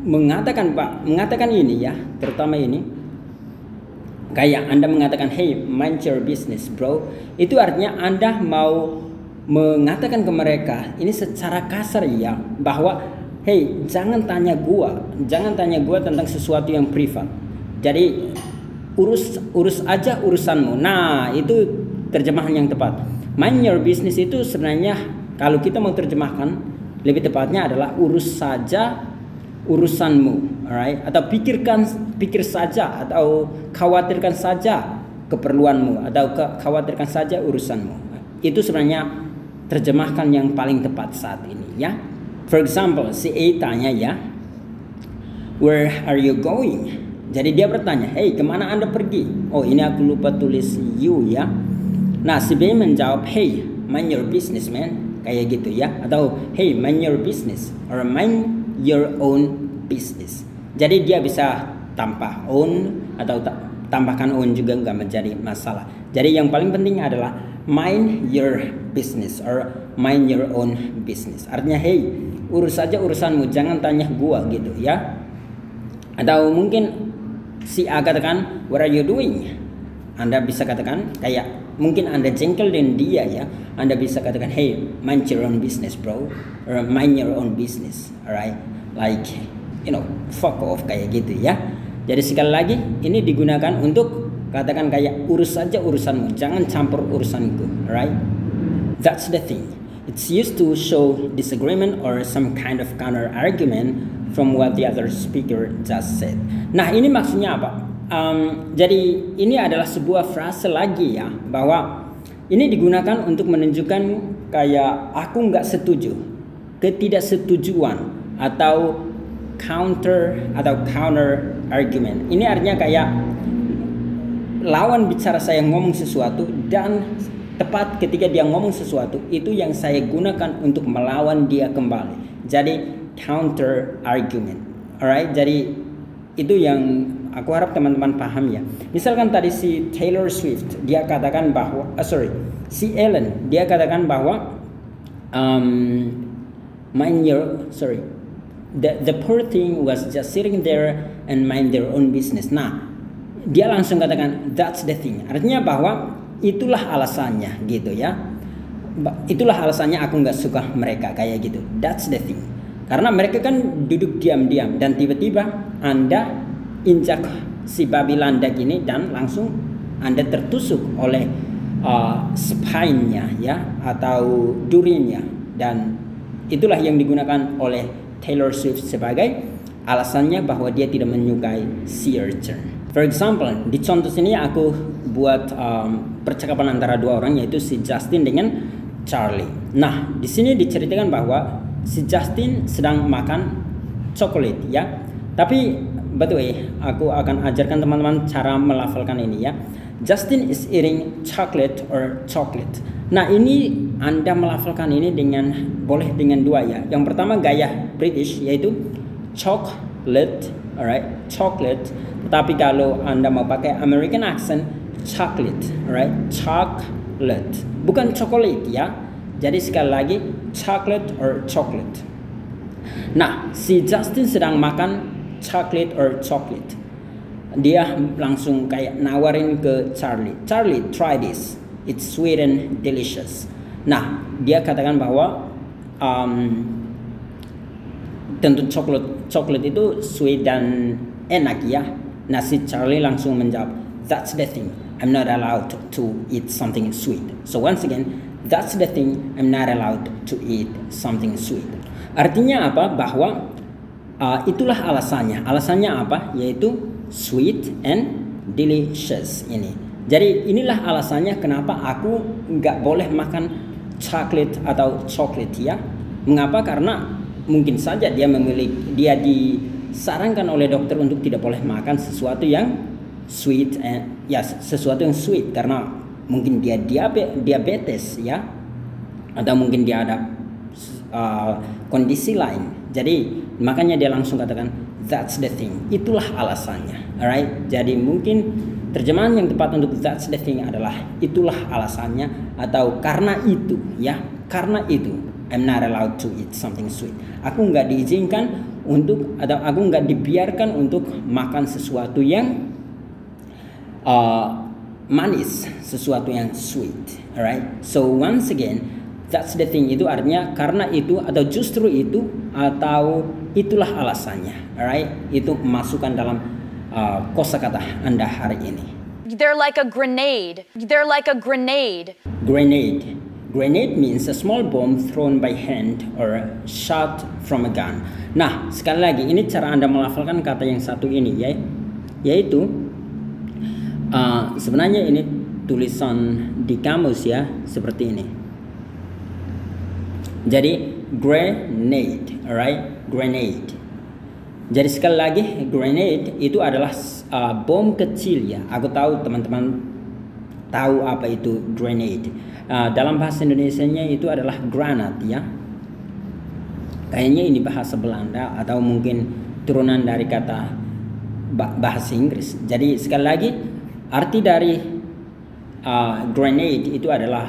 mengatakan ini ya, terutama ini, kayak Anda mengatakan, hey, mind your business bro, itu artinya Anda mau mengatakan ke mereka ini secara kasar ya, bahwa hey, jangan tanya gua tentang sesuatu yang privat. Jadi urus aja urusanmu. Nah, itu terjemahan yang tepat. Mind your business itu sebenarnya kalau kita mau terjemahkan lebih tepatnya adalah urus saja urusanmu, alright? Atau pikir saja atau khawatirkan saja keperluanmu atau khawatirkan saja urusanmu. Itu sebenarnya terjemahkan yang paling tepat saat ini, ya. For example, si A tanya ya, where are you going? Jadi dia bertanya, hey, kemana Anda pergi? Oh, ini aku lupa tulis you ya. Nah, si B menjawab, hey, mind your business man, kayak gitu ya. Atau hey, mind your business or mind your own business. Jadi dia bisa tambah own atau tambahkan own juga nggak menjadi masalah. Jadi yang paling penting adalah mind your business or mind your own business. Artinya hey, urus saja urusanmu, jangan tanya gua gitu ya. Atau mungkin si A katakan, what are you doing? Anda bisa katakan kayak mungkin Anda jengkel dengan dia ya. Anda bisa katakan, hey, mind your own business bro, or mind your own business, alright? Like, you know, fuck off kayak gitu ya. Jadi sekali lagi ini digunakan untuk katakan kayak urus saja urusanmu, jangan campur urusanku, alright? That's the thing. It's used to show disagreement or some kind of counter argument from what the other speaker just said. Nah, ini maksudnya apa? Jadi ini adalah sebuah frase lagi ya, bahwa ini digunakan untuk menunjukkan kayak aku nggak setuju, ketidaksetujuan atau counter argument. Ini artinya kayak lawan bicara saya ngomong sesuatu dan tepat ketika dia ngomong sesuatu itu yang saya gunakan untuk melawan dia kembali. Jadi counter argument, alright? Jadi itu yang aku harap teman-teman paham ya. Misalkan tadi si Taylor Swift dia katakan bahwa, si Ellen dia katakan bahwa the poor thing was just sitting there and mind their own business. Nah, dia langsung katakan that's the thing. Artinya bahwa itulah alasannya gitu ya. Itulah alasannya aku nggak suka mereka kayak gitu. That's the thing. Karena mereka kan duduk diam-diam dan tiba-tiba Anda injak si babi landak ini dan langsung Anda tertusuk oleh spine-nya ya atau durinya, dan itulah yang digunakan oleh Taylor Swift sebagai alasannya bahwa dia tidak menyukai sea urchin. For example, di contoh sini aku buat percakapan antara dua orang yaitu si Justin dengan Charlie. Nah, di sini diceritakan bahwa si Justin sedang makan coklat ya. Tapi by the way, aku akan ajarkan teman-teman cara melafalkan ini ya. Justin is eating chocolate or chocolate. Nah, ini Anda melafalkan ini boleh dengan dua ya. Yang pertama gaya British yaitu chocolate, alright? Chocolate. Tapi kalau Anda mau pakai American accent, chocolate, alright? Chocolate. Bukan chocolate ya. Jadi sekali lagi chocolate or chocolate. Nah, si Justin sedang makan chocolate or chocolate. Dia langsung kayak nawarin ke Charlie. Charlie, try this. It's sweet and delicious. Nah, dia katakan bahwa tentu coklat itu sweet dan enak ya. Nah, si Charlie langsung menjawab, that's the thing. I'm not allowed to eat something sweet. So once again, that's the thing. I'm not allowed to eat something sweet. Artinya apa? Bahwa itulah alasannya. Alasannya apa? Yaitu sweet and delicious ini. Jadi inilah alasannya kenapa aku nggak boleh makan coklat atau coklat ya. Mengapa? Karena mungkin saja dia disarankan oleh dokter untuk tidak boleh makan sesuatu yang sweet sesuatu yang sweet karena mungkin dia diabetes ya, atau mungkin dia ada kondisi lain. Jadi makanya dia langsung katakan that's the thing. Itulah alasannya. Alright. Jadi mungkin terjemahan yang tepat untuk that's the thing adalah itulah alasannya atau karena itu ya. Karena itu I'm not allowed to eat something sweet. Aku nggak diizinkan untuk atau aku nggak dibiarkan untuk makan sesuatu yang manis, sesuatu yang sweet. Alright. So once again, that's the thing itu artinya karena itu atau justru itu atau itulah alasannya. Alright. Itu masukkan dalam kosakata Anda hari ini. They're like a grenade. They're like a grenade. Grenade. Grenade means a small bomb thrown by hand or shot from a gun. Nah, sekali lagi ini cara Anda melafalkan kata yang satu ini ya, yaitu sebenarnya ini tulisan di kamus ya, seperti ini. Jadi grenade, alright, grenade. Jadi sekali lagi grenade itu adalah bom kecil ya. Aku tahu teman-teman tahu apa itu grenade. Dalam bahasa Indonesianya itu adalah granat ya. Kayaknya ini bahasa Belanda atau mungkin turunan dari kata bahasa Inggris. Jadi sekali lagi arti dari grenade itu adalah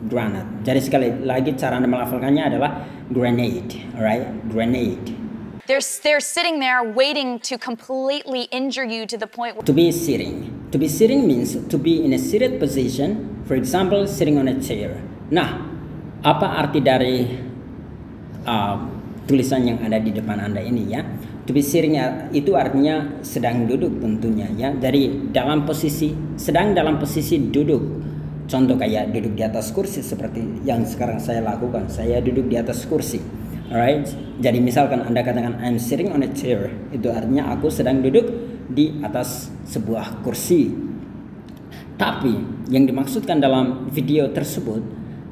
granat. Jadi sekali lagi cara Anda melafalkannya adalah grenade, alright, grenade. They're sitting there waiting to completely injure you to the point where... To be sitting. To be sitting means to be in a seated position. For example, sitting on a chair. Nah, apa arti dari tulisan yang ada di depan Anda ini ya? To be sitting itu artinya sedang duduk tentunya ya. Jadi sedang dalam posisi duduk. Contoh kayak duduk di atas kursi seperti yang sekarang saya lakukan. Saya duduk di atas kursi. Alright, jadi misalkan Anda katakan I'm sitting on a chair, itu artinya aku sedang duduk di atas sebuah kursi. Tapi yang dimaksudkan dalam video tersebut,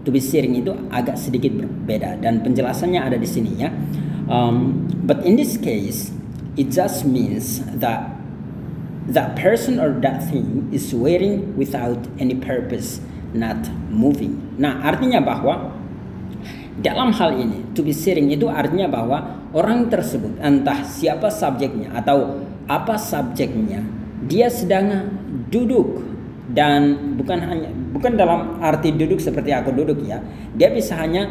to be sitting itu agak sedikit berbeda dan penjelasannya ada di sini ya. But in this case, it just means that that person or that thing is waiting without any purpose, not moving. Nah, artinya bahwa dalam hal ini, to be sitting itu artinya bahwa orang tersebut, entah siapa subjeknya atau apa subjeknya, dia sedang duduk dan bukan dalam arti duduk seperti aku duduk ya. Dia bisa hanya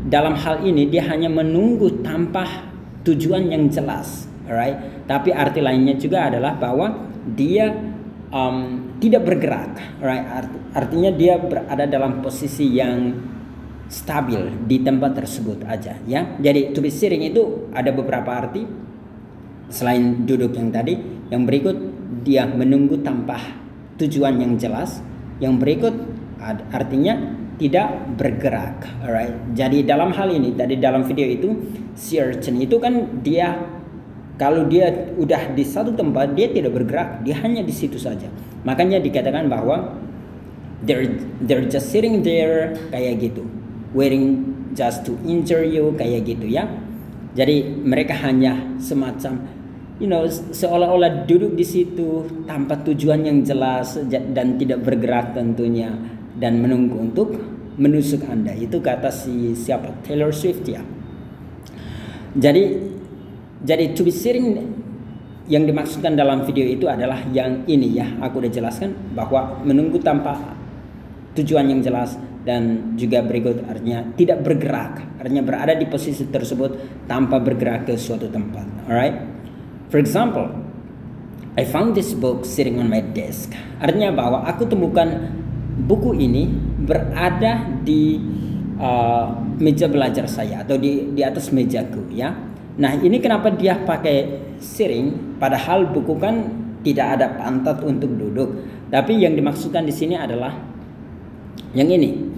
dalam hal ini dia hanya menunggu tanpa tujuan yang jelas, alright. Tapi arti lainnya juga adalah bahwa dia tidak bergerak, alright. Artinya dia berada dalam posisi yang stabil di tempat tersebut aja ya. Jadi to be sitting itu ada beberapa arti selain duduk yang tadi. Yang berikut dia menunggu tanpa tujuan yang jelas. Yang berikut artinya tidak bergerak, alright. Jadi dalam hal ini tadi dalam video itu si urchin itu kan dia kalau dia udah di satu tempat dia tidak bergerak, dia hanya di situ saja. Makanya dikatakan bahwa they're just sitting there kayak gitu. Waiting just to injure you kayak gitu ya. Jadi mereka hanya semacam seolah-olah duduk di situ tanpa tujuan yang jelas dan tidak bergerak tentunya dan menunggu untuk menusuk Anda. Itu kata siapa? Taylor Swift ya. Jadi to be sitting yang dimaksudkan dalam video itu adalah yang ini ya. Aku udah jelaskan bahwa menunggu tanpa tujuan yang jelas. Dan juga berikut artinya tidak bergerak, artinya berada di posisi tersebut tanpa bergerak ke suatu tempat. Alright. For example, I found this book sitting on my desk. Artinya bahwa aku temukan buku ini berada di meja belajar saya atau di atas mejaku ya. Nah, ini kenapa dia pakai sitting padahal buku kan tidak ada pantat untuk duduk. Tapi yang dimaksudkan di sini adalah yang ini.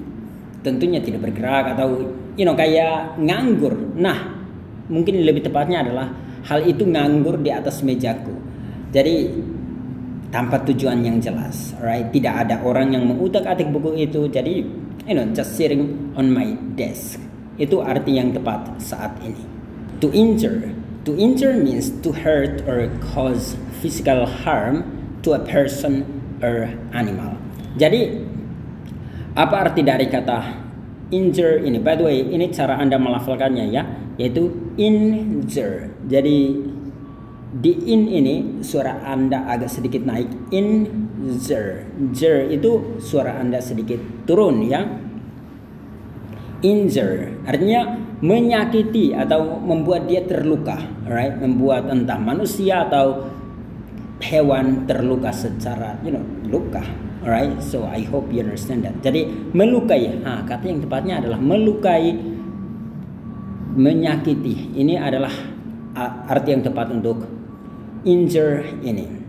Tentunya tidak bergerak atau kayak nganggur. Nah, mungkin lebih tepatnya adalah hal itu nganggur di atas mejaku. Jadi tanpa tujuan yang jelas, alright? Tidak ada orang yang mengutak-atik buku itu. Jadi, just sitting on my desk. Itu arti yang tepat saat ini. To injure. To injure means to hurt or cause physical harm to a person or animal. Jadi apa arti dari kata injure ini? By the way, ini cara Anda melafalkannya ya, yaitu injure. Jadi di in ini suara Anda agak sedikit naik. Injure. Jure itu suara Anda sedikit turun ya. Injure artinya menyakiti atau membuat dia terluka, right? Membuat entah manusia atau hewan terluka secara luka. Alright, so I hope you understand that. Jadi melukai, kata yang tepatnya adalah melukai, menyakiti. Ini adalah arti yang tepat untuk injure ini.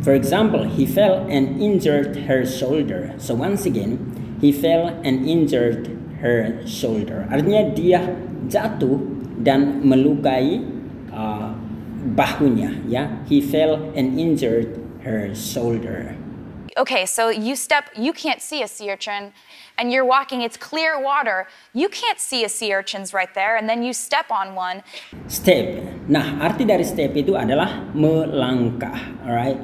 For example, he fell and injured her shoulder. So once again, he fell and injured her shoulder. Artinya dia jatuh dan melukai bahunya, ya. He fell and injured her shoulder. Okay, so you can't see a sea urchin, and you're walking, it's clear water. You can't see a sea urchins right there, and then you step on one. Step. Nah, arti dari step itu adalah melangkah, alright?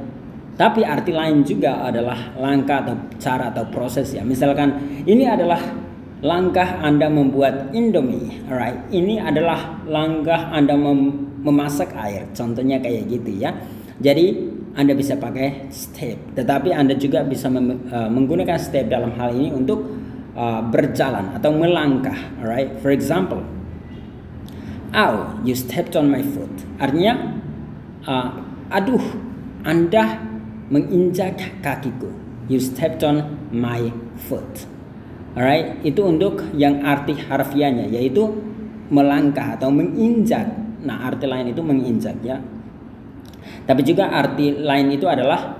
Tapi arti lain juga adalah langkah atau cara atau proses, ya. Misalkan ini adalah langkah Anda membuat Indomie, alright? Ini adalah langkah Anda memasak air, contohnya kayak gitu, ya. Jadi Anda bisa pakai step, tetapi Anda juga bisa menggunakan step dalam hal ini untuk berjalan atau melangkah, alright? For example, "Ow, you stepped on my foot." Artinya, aduh, Anda menginjak kakiku. You stepped on my foot. Alright, itu untuk yang arti harfiahnya, yaitu melangkah atau menginjak. Nah, arti lain itu menginjak, ya. Tapi juga arti lain itu adalah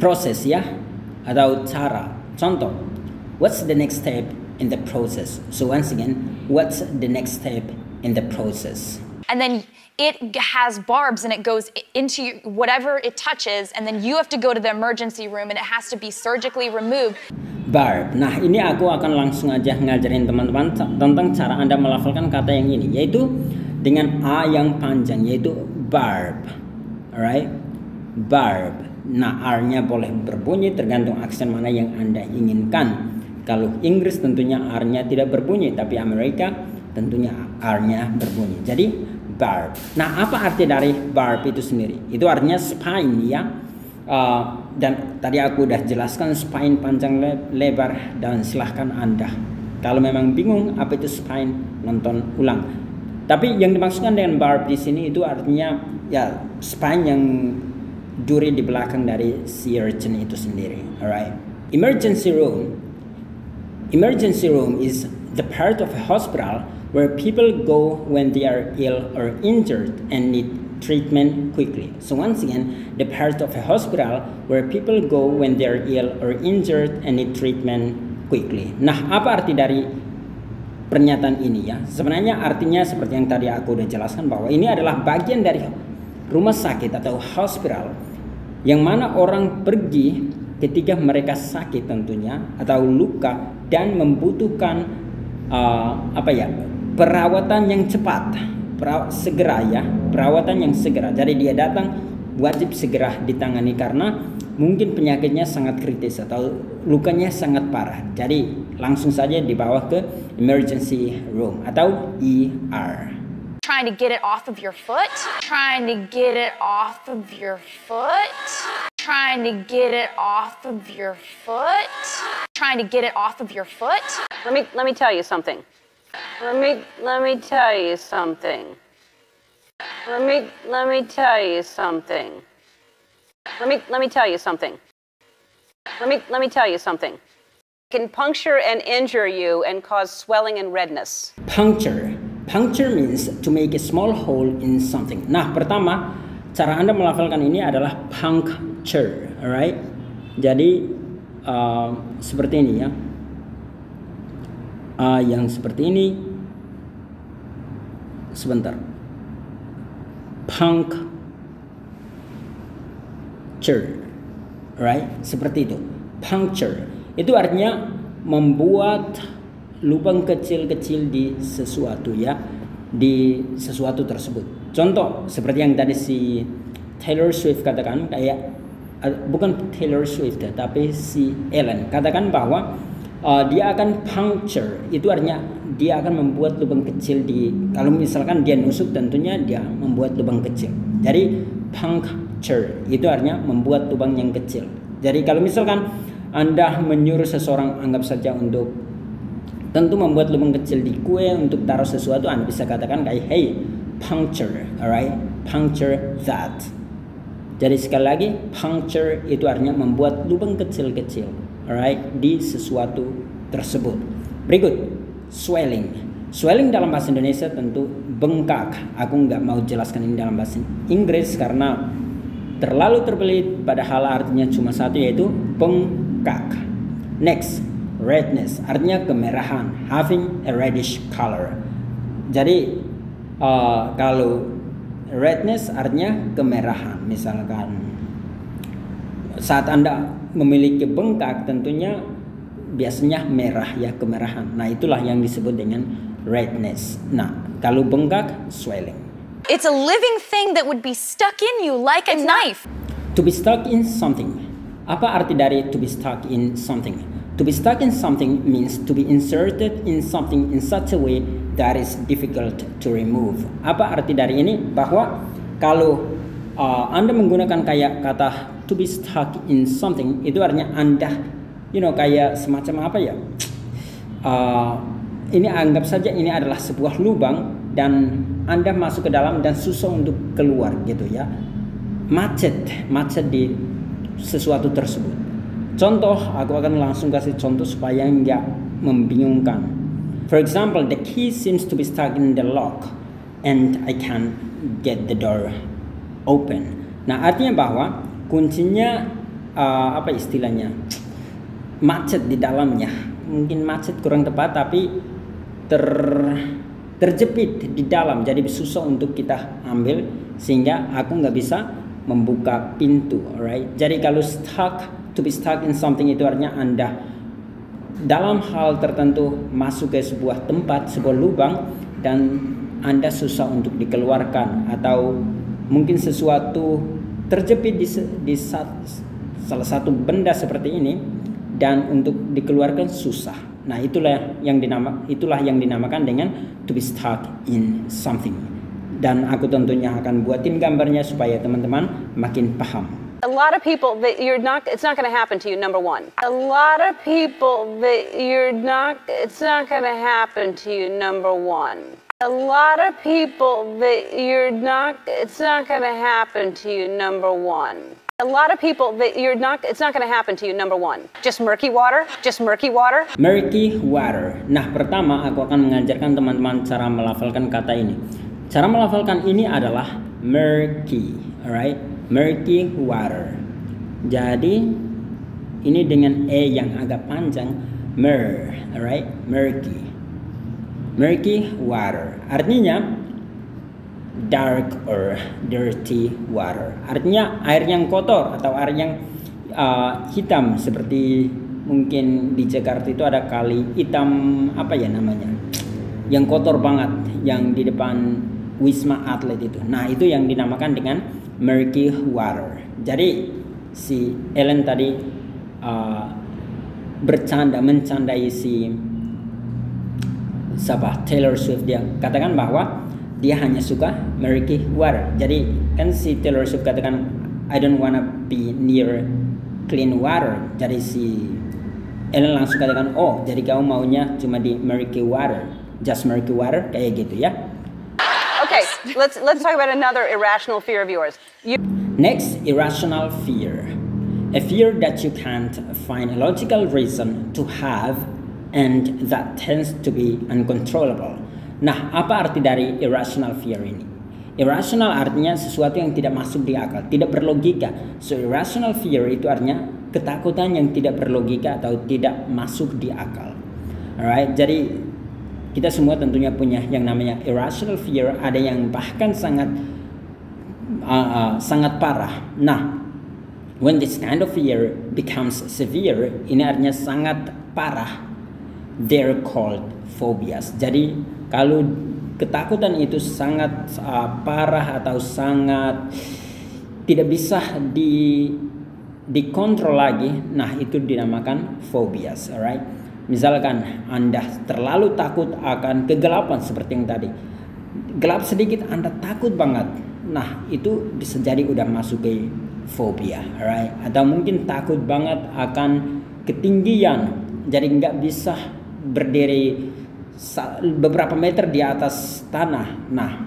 proses, ya, atau cara. Contoh, what's the next step in the process? So once again, what's the next step in the process? And then it has barbs and it goes into whatever it touches, and then you have to go to the emergency room and it has to be surgically removed. Barb. Nah, ini aku akan langsung aja ngajarin teman-teman tentang cara Anda melafalkan kata yang ini, yaitu dengan A yang panjang, yaitu barb. Alright? Barb. Nah, R-nya boleh berbunyi tergantung aksen mana yang Anda inginkan. Kalau Inggris tentunya R-nya tidak berbunyi, tapi Amerika tentunya R-nya berbunyi. Jadi barb. Nah, apa arti dari barb itu sendiri? Itu artinya spine, ya. Dan tadi aku udah jelaskan spine panjang lebar, dan silahkan Anda kalau memang bingung apa itu spine, nonton ulang. Tapi yang dimaksudkan dengan barb di sini itu artinya, ya, spine yang duri di belakang dari sea urchin itu sendiri. Alright. Emergency room. Emergency room is the part of a hospital where people go when they are ill or injured and need treatment quickly. So once again, the part of a hospital where people go when they are ill or injured and need treatment quickly. Nah, apa arti dari pernyataan ini, ya? Sebenarnya artinya seperti yang tadi aku udah jelaskan, bahwa ini adalah bagian dari rumah sakit atau hospital yang mana orang pergi ketika mereka sakit tentunya atau luka dan membutuhkan perawatan yang cepat, segera, ya, perawatan yang segera. Jadi dia datang wajib segera ditangani karena mungkin penyakitnya sangat kritis atau lukanya sangat parah. Jadi langsung saja dibawa ke emergency room atau ER. Trying to get it off of your foot. Trying to get it off of your foot. Trying to get it off of your foot. Trying to get it off of your foot. Let me tell you something. Let me tell you something. Let me tell you something. Let me tell you something. Let me tell you something. It can puncture and injure you and cause swelling and redness. Puncture. Puncture means to make a small hole in something. Nah, pertama, cara Anda melafalkan ini adalah puncture, alright? Jadi seperti ini, ya. Yang seperti ini. Sebentar. Puncture, right? Seperti itu. Puncture itu artinya membuat lubang kecil-kecil di sesuatu, ya, di sesuatu tersebut. Contoh seperti yang tadi si Taylor Swift katakan, kayak bukan Taylor Swift, tapi si Ellen katakan bahwa dia akan puncture, itu artinya dia akan membuat lubang kecil di, kalau misalkan dia nusuk tentunya dia membuat lubang kecil. Jadi puncture itu artinya membuat lubang yang kecil. Jadi kalau misalkan Anda menyuruh seseorang, anggap saja untuk tentu membuat lubang kecil di kue untuk taruh sesuatu, Anda bisa katakan kayak, hey, puncture, alright, puncture that. Jadi sekali lagi, puncture itu artinya membuat lubang kecil-kecil, alright, di sesuatu tersebut. Berikut, swelling. Swelling dalam bahasa Indonesia tentu bengkak. Aku nggak mau jelaskan ini dalam bahasa Inggris karena Terlalu terbelit padahal artinya cuma satu, yaitu bengkak. Next, redness artinya kemerahan, having a reddish color. Jadi kalau redness artinya kemerahan. Misalkan saat Anda memiliki bengkak tentunya biasanya merah ya, kemerahan. Nah, itulah yang disebut dengan redness. Nah, kalau bengkak, swelling. It's a living thing that would be stuck in you like a knife. To be stuck in something. Apa arti dari to be stuck in something? To be stuck in something means to be inserted in something in such a way that is difficult to remove. Apa arti dari ini? Bahwa kalau Anda menggunakan kayak kata to be stuck in something, itu artinya Anda, kayak semacam apa ya? Ini anggap saja ini adalah sebuah lubang dan Anda masuk ke dalam dan susah untuk keluar gitu ya. Macet di sesuatu tersebut. Contoh, aku akan langsung kasih contoh supaya nggak membingungkan. For example, the key seems to be stuck in the lock and I can't get the door open. Nah, artinya bahwa kuncinya apa istilahnya? Macet di dalamnya. Mungkin macet kurang tepat, tapi terjepit di dalam, jadi susah untuk kita ambil sehingga aku nggak bisa membuka pintu, alright? Jadi kalau to be stuck in something itu artinya Anda dalam hal tertentu masuk ke sebuah tempat, sebuah lubang dan Anda susah untuk dikeluarkan, atau mungkin sesuatu terjepit di salah satu benda seperti ini dan untuk dikeluarkan susah. Nah, itulah yang dinamakan dengan to be stuck in something. Dan aku tentunya akan buatin gambarnya supaya teman-teman makin paham. A lot of people that it's not going to happen to you, number one. A lot of people that it's not going to happen to you, number one. A lot of people that it's not going to happen to you, number one. A lot of people that it's not going to happen to you, number one. Just murky water. Murky water. Nah, pertama aku akan mengajarkan teman-teman cara melafalkan kata ini. Cara melafalkan ini adalah murky, alright? Murky water. Jadi ini dengan e yang agak panjang, alright? Murky water. Artinya dark or dirty water. Artinya air yang kotor atau air yang hitam, seperti mungkin di Jakarta itu ada kali hitam apa ya namanya, yang kotor banget yang di depan Wisma Atlet itu. Nah, itu yang dinamakan dengan murky water. Jadi si Ellen tadi mencandai si Taylor Swift. Dia katakan bahwa dia hanya suka murky water. Jadi kan si Taylor Swift katakan I don't wanna be near clean water. Jadi si Ellen langsung katakan, oh jadi kamu maunya cuma di murky water, just murky water, kayak gitu ya. Okay, let's talk about another irrational fear of yours. Next, irrational fear. A fear that you can't find a logical reason to have and that tends to be uncontrollable. Nah, apa arti dari irrational fear ini? Irrational artinya sesuatu yang tidak masuk di akal, tidak berlogika. So, irrational fear itu artinya ketakutan yang tidak berlogika atau tidak masuk di akal. Alright, jadi kita semua tentunya punya yang namanya irrational fear. Ada yang bahkan sangat parah. Nah, when this kind of fear becomes severe, ini artinya sangat parah. They're called phobias. Jadi kalau ketakutan itu sangat parah atau sangat tidak bisa dikontrol lagi, nah itu dinamakan phobias, alright? Misalkan Anda terlalu takut akan kegelapan seperti yang tadi. Gelap sedikit Anda takut banget. Nah, itu bisa jadi udah masuk ke fobia, alright? Atau mungkin takut banget akan ketinggian. Jadi nggak bisa berdiri beberapa meter di atas tanah. Nah,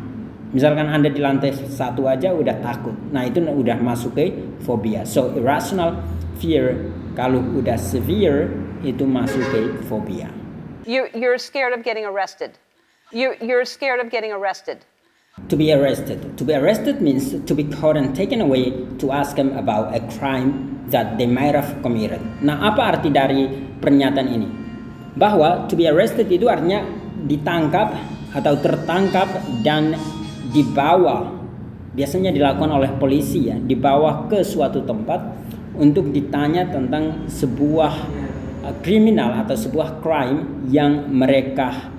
misalkan Anda di lantai 1 aja udah takut. Nah, itu udah masuk ke fobia. So, irrational fear kalau udah severe itu masuk ke fobia. You're scared of getting arrested. You're scared of getting arrested. To be arrested. To be arrested means to be caught and taken away to ask them about a crime that they might have committed. Nah, apa arti dari pernyataan ini? Bahwa to be arrested itu artinya ditangkap atau tertangkap dan dibawa. Biasanya dilakukan oleh polisi ya, dibawa ke suatu tempat untuk ditanya tentang sebuah kriminal atau sebuah crime yang mereka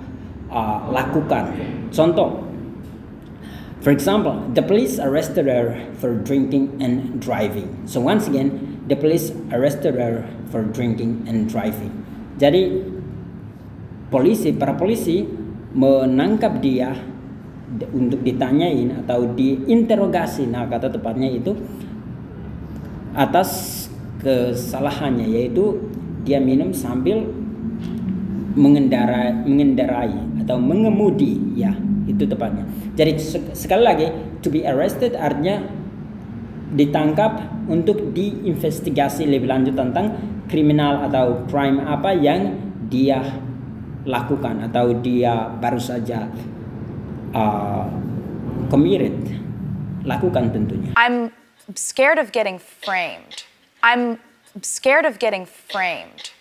lakukan. Contoh, for example, the police arrested her for drinking and driving. So once again, the police arrested her for drinking and driving. Jadi para polisi menangkap dia untuk ditanyain atau diinterogasi, nah kata tepatnya itu atas kesalahannya, yaitu dia minum sambil mengendarai atau mengemudi, ya itu tepatnya. Jadi sekali lagi, to be arrested artinya ditangkap untuk diinvestigasi lebih lanjut tentang kriminal atau crime apa yang dia lakukan atau dia baru saja committed, lakukan tentunya. I'm scared of getting framed. I'm scared of getting framed.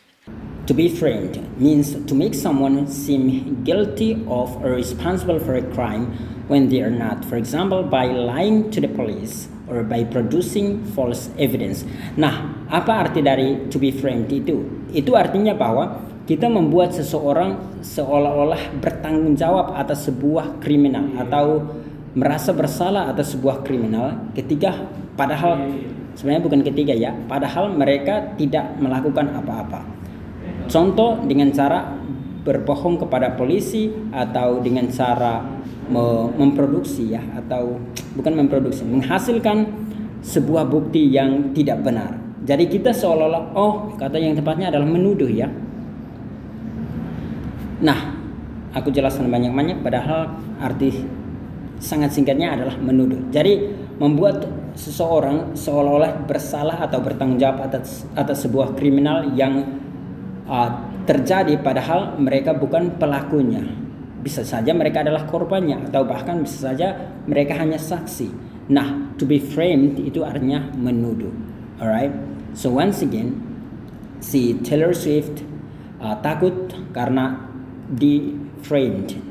To be framed means to make someone seem guilty of or responsible for a crime when they are not. For example, by lying to the police or by producing false evidence. Nah, apa arti dari to be framed itu? Itu artinya bahwa kita membuat seseorang seolah-olah bertanggung jawab atas sebuah kriminal atau merasa bersalah atas sebuah kriminal ketika padahal sebenarnya bukan ketika ya, padahal mereka tidak melakukan apa-apa. Contoh dengan cara berbohong kepada polisi atau dengan cara memproduksi ya, atau bukan memproduksi, menghasilkan sebuah bukti yang tidak benar. Jadi kita seolah-olah, kata yang tepatnya adalah menuduh ya. Nah, aku jelaskan banyak-banyak padahal arti sangat singkatnya adalah menuduh. Jadi membuat seseorang seolah-olah bersalah atau bertanggung jawab atas sebuah kriminal yang terjadi padahal mereka bukan pelakunya. Bisa saja mereka adalah korbannya atau bahkan bisa saja mereka hanya saksi. Nah, to be framed itu artinya menuduh. Alright. So once again, si Taylor Swift takut karena di framed.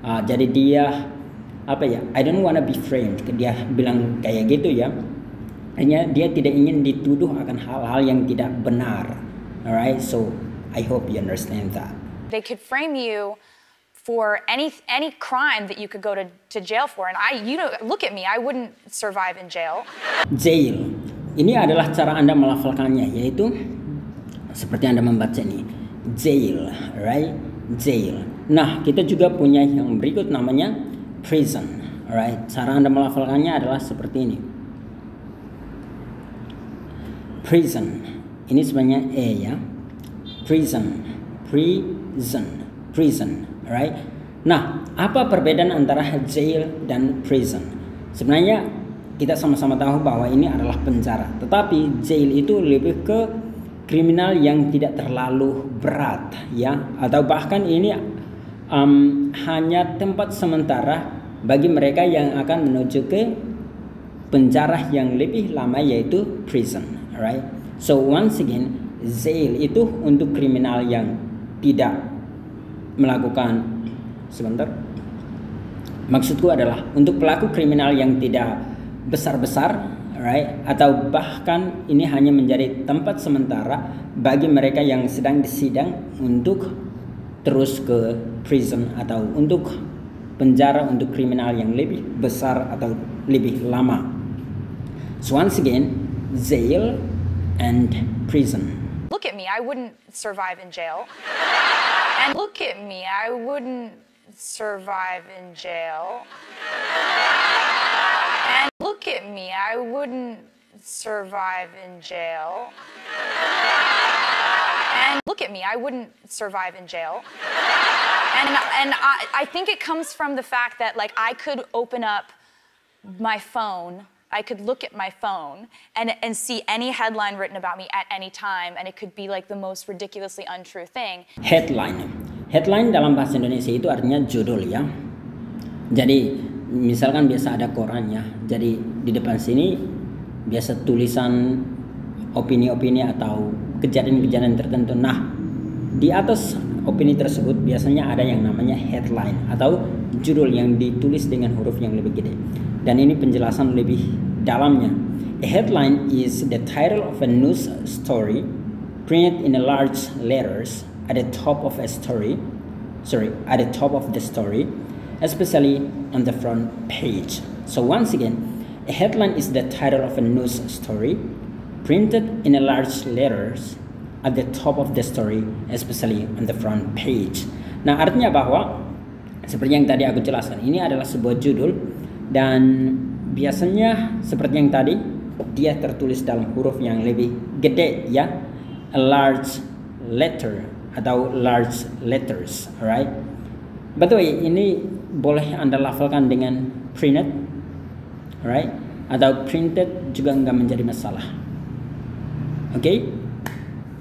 Jadi dia I don't wanna be framed. Dia bilang kayak gitu ya. Hanya dia tidak ingin dituduh akan hal-hal yang tidak benar. Alright, so I hope you understand that. They could frame you for any crime that you could go to jail for, and look at me, I wouldn't survive in jail. Jail, ini adalah cara Anda melafalkannya, yaitu seperti Anda membaca ini, jail, right? Jail. Nah, kita juga punya yang berikut namanya prison, alright? Cara Anda melafalkannya adalah seperti ini. Prison. Ini sebenarnya ya. Prison, right? Nah, apa perbedaan antara jail dan prison? Sebenarnya kita sama-sama tahu bahwa ini adalah penjara, tetapi jail itu lebih ke kriminal yang tidak terlalu berat, ya, atau bahkan ini hanya tempat sementara bagi mereka yang akan menuju ke penjara yang lebih lama, yaitu prison, right? So once again, jail itu untuk kriminal yang tidak melakukan, maksudku adalah untuk pelaku kriminal yang tidak besar-besar, right? Atau bahkan ini hanya menjadi tempat sementara bagi mereka yang sedang disidang untuk terus ke prison atau untuk penjara untuk kriminal yang lebih besar atau lebih lama. So once again, jail and prison. Look at me, I wouldn't survive in jail. And look at me, I wouldn't survive in jail. And look at me, I wouldn't survive in jail. And look at me, I wouldn't survive in jail. And I think it comes from the fact that I could open up my phone, I could look at my phone and see any headline written about me at any time, and it could be the most ridiculously untrue thing. Headline dalam bahasa Indonesia itu artinya judul ya. Jadi misalkan biasa ada korannya, jadi di depan sini biasa tulisan opini-opini atau kejadian-kejadian tertentu. Nah, di atas opini tersebut biasanya ada yang namanya headline atau judul yang ditulis dengan huruf yang lebih gede. Dan ini penjelasan lebih dalamnya. A headline is the title of a news story printed in a large letters at the top of a story. At the top of the story, especially on the front page. So once again, a headline is the title of a news story printed in a large letters at the top of the story, especially on the front page. Nah, artinya bahwa seperti yang tadi aku jelaskan, ini adalah sebuah judul dan biasanya seperti yang tadi dia tertulis dalam huruf yang lebih gede ya, a large letter atau large letters, alright? By the way, ini boleh Anda lafalkan dengan printed, alright? Atau printed juga nggak menjadi masalah. Okay?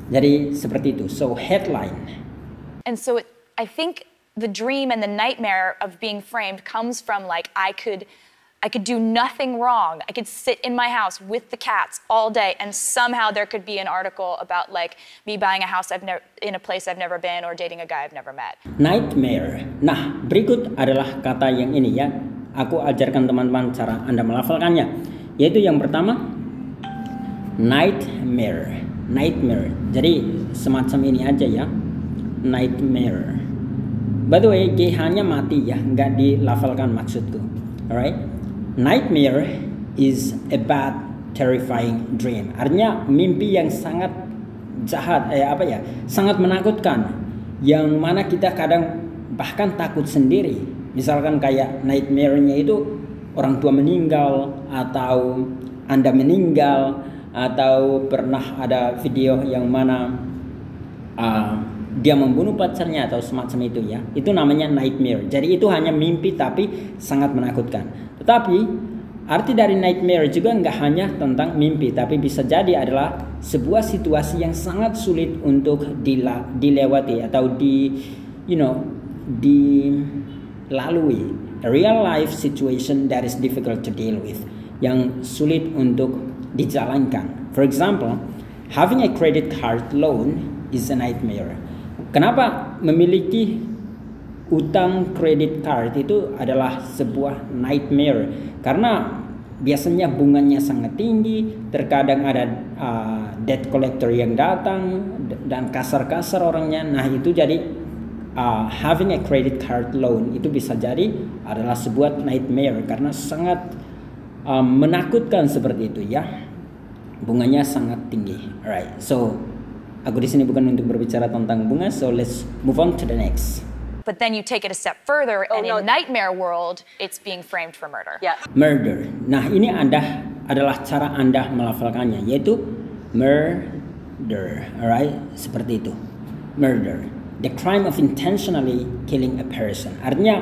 Jadi seperti itu. So headline. And so I think the dream and the nightmare of being framed comes from like I could do nothing wrong. I could sit in my house with the cats all day and somehow there could be an article about like me buying a house in a place I've never been or dating a guy I've never met. Nightmare. Nah, berikut adalah kata yang ini ya. Aku ajarkan teman-teman cara Anda melafalkannya. Yaitu yang pertama, nightmare. Nightmare. Jadi semacam ini aja ya. Nightmare. By the way, GH-nya mati ya, nggak dilafalkan maksudku. Alright? Nightmare is a bad, terrifying dream. Artinya mimpi yang sangat jahat, sangat menakutkan. Yang mana kita kadang bahkan takut sendiri. Misalkan kayak nightmare-nya itu orang tua meninggal, atau Anda meninggal, atau pernah ada video yang mana dia membunuh pacarnya atau semacam itu ya. Itu namanya nightmare. Jadi itu hanya mimpi tapi sangat menakutkan. Tetapi arti dari nightmare juga nggak hanya tentang mimpi, tapi bisa jadi adalah sebuah situasi yang sangat sulit untuk dilewati atau dilalui. A real life situation that is difficult to deal with, yang sulit untuk dijalankan. For example, having a credit card loan is a nightmare. Kenapa memiliki utang kredit card itu adalah sebuah nightmare? Karena biasanya bunganya sangat tinggi, terkadang ada debt collector yang datang dan kasar-kasar orangnya. Nah, itu jadi having a credit card loan itu bisa jadi adalah sebuah nightmare karena sangat menakutkan seperti itu ya. Bunganya sangat tinggi. Alright, so aku di sini bukan untuk berbicara tentang bunga, so let's move on to the next. But then you take it a step further, and in nightmare world, it's being framed for murder. Yeah. Murder. Nah, ini adalah cara Anda melafalkannya, yaitu murder. Alright, seperti itu. Murder. The crime of intentionally killing a person. Artinya,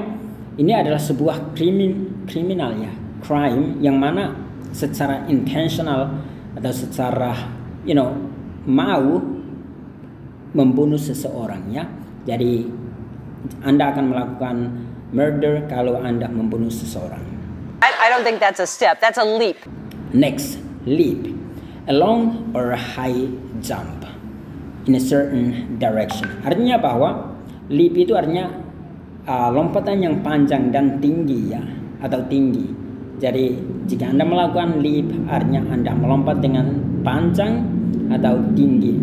ini adalah sebuah kriminal ya. Crime yang mana secara intentional atau secara, mau membunuh seseorang ya. Jadi Anda akan melakukan murder kalau Anda membunuh seseorang. I don't think that's a step. That's a leap. Next, leap. A long or a high jump in a certain direction. Artinya bahwa leap itu artinya lompatan yang panjang dan tinggi ya, atau tinggi. Jadi jika Anda melakukan leap, artinya Anda melompat dengan panjang atau tinggi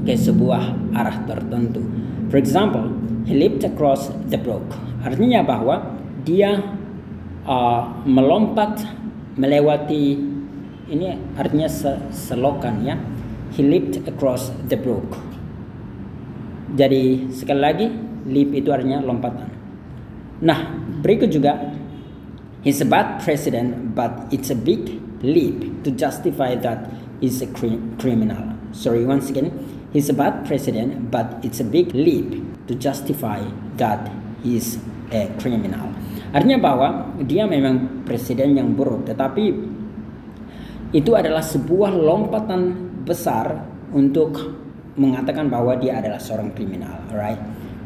ke sebuah arah tertentu. For example, he leaped across the brook. Artinya bahwa dia melompat melewati, ini artinya selokan ya. He leaped across the brook. Jadi sekali lagi, leap itu artinya lompatan. Nah, berikut juga, he's a bad president, but it's a big leap to justify that he's a criminal. Sorry, once again, he's a bad president, but it's a big leap to justify that he's a criminal. Artinya bahwa dia memang presiden yang buruk, tetapi itu adalah sebuah lompatan besar untuk mengatakan bahwa dia adalah seorang kriminal, alright?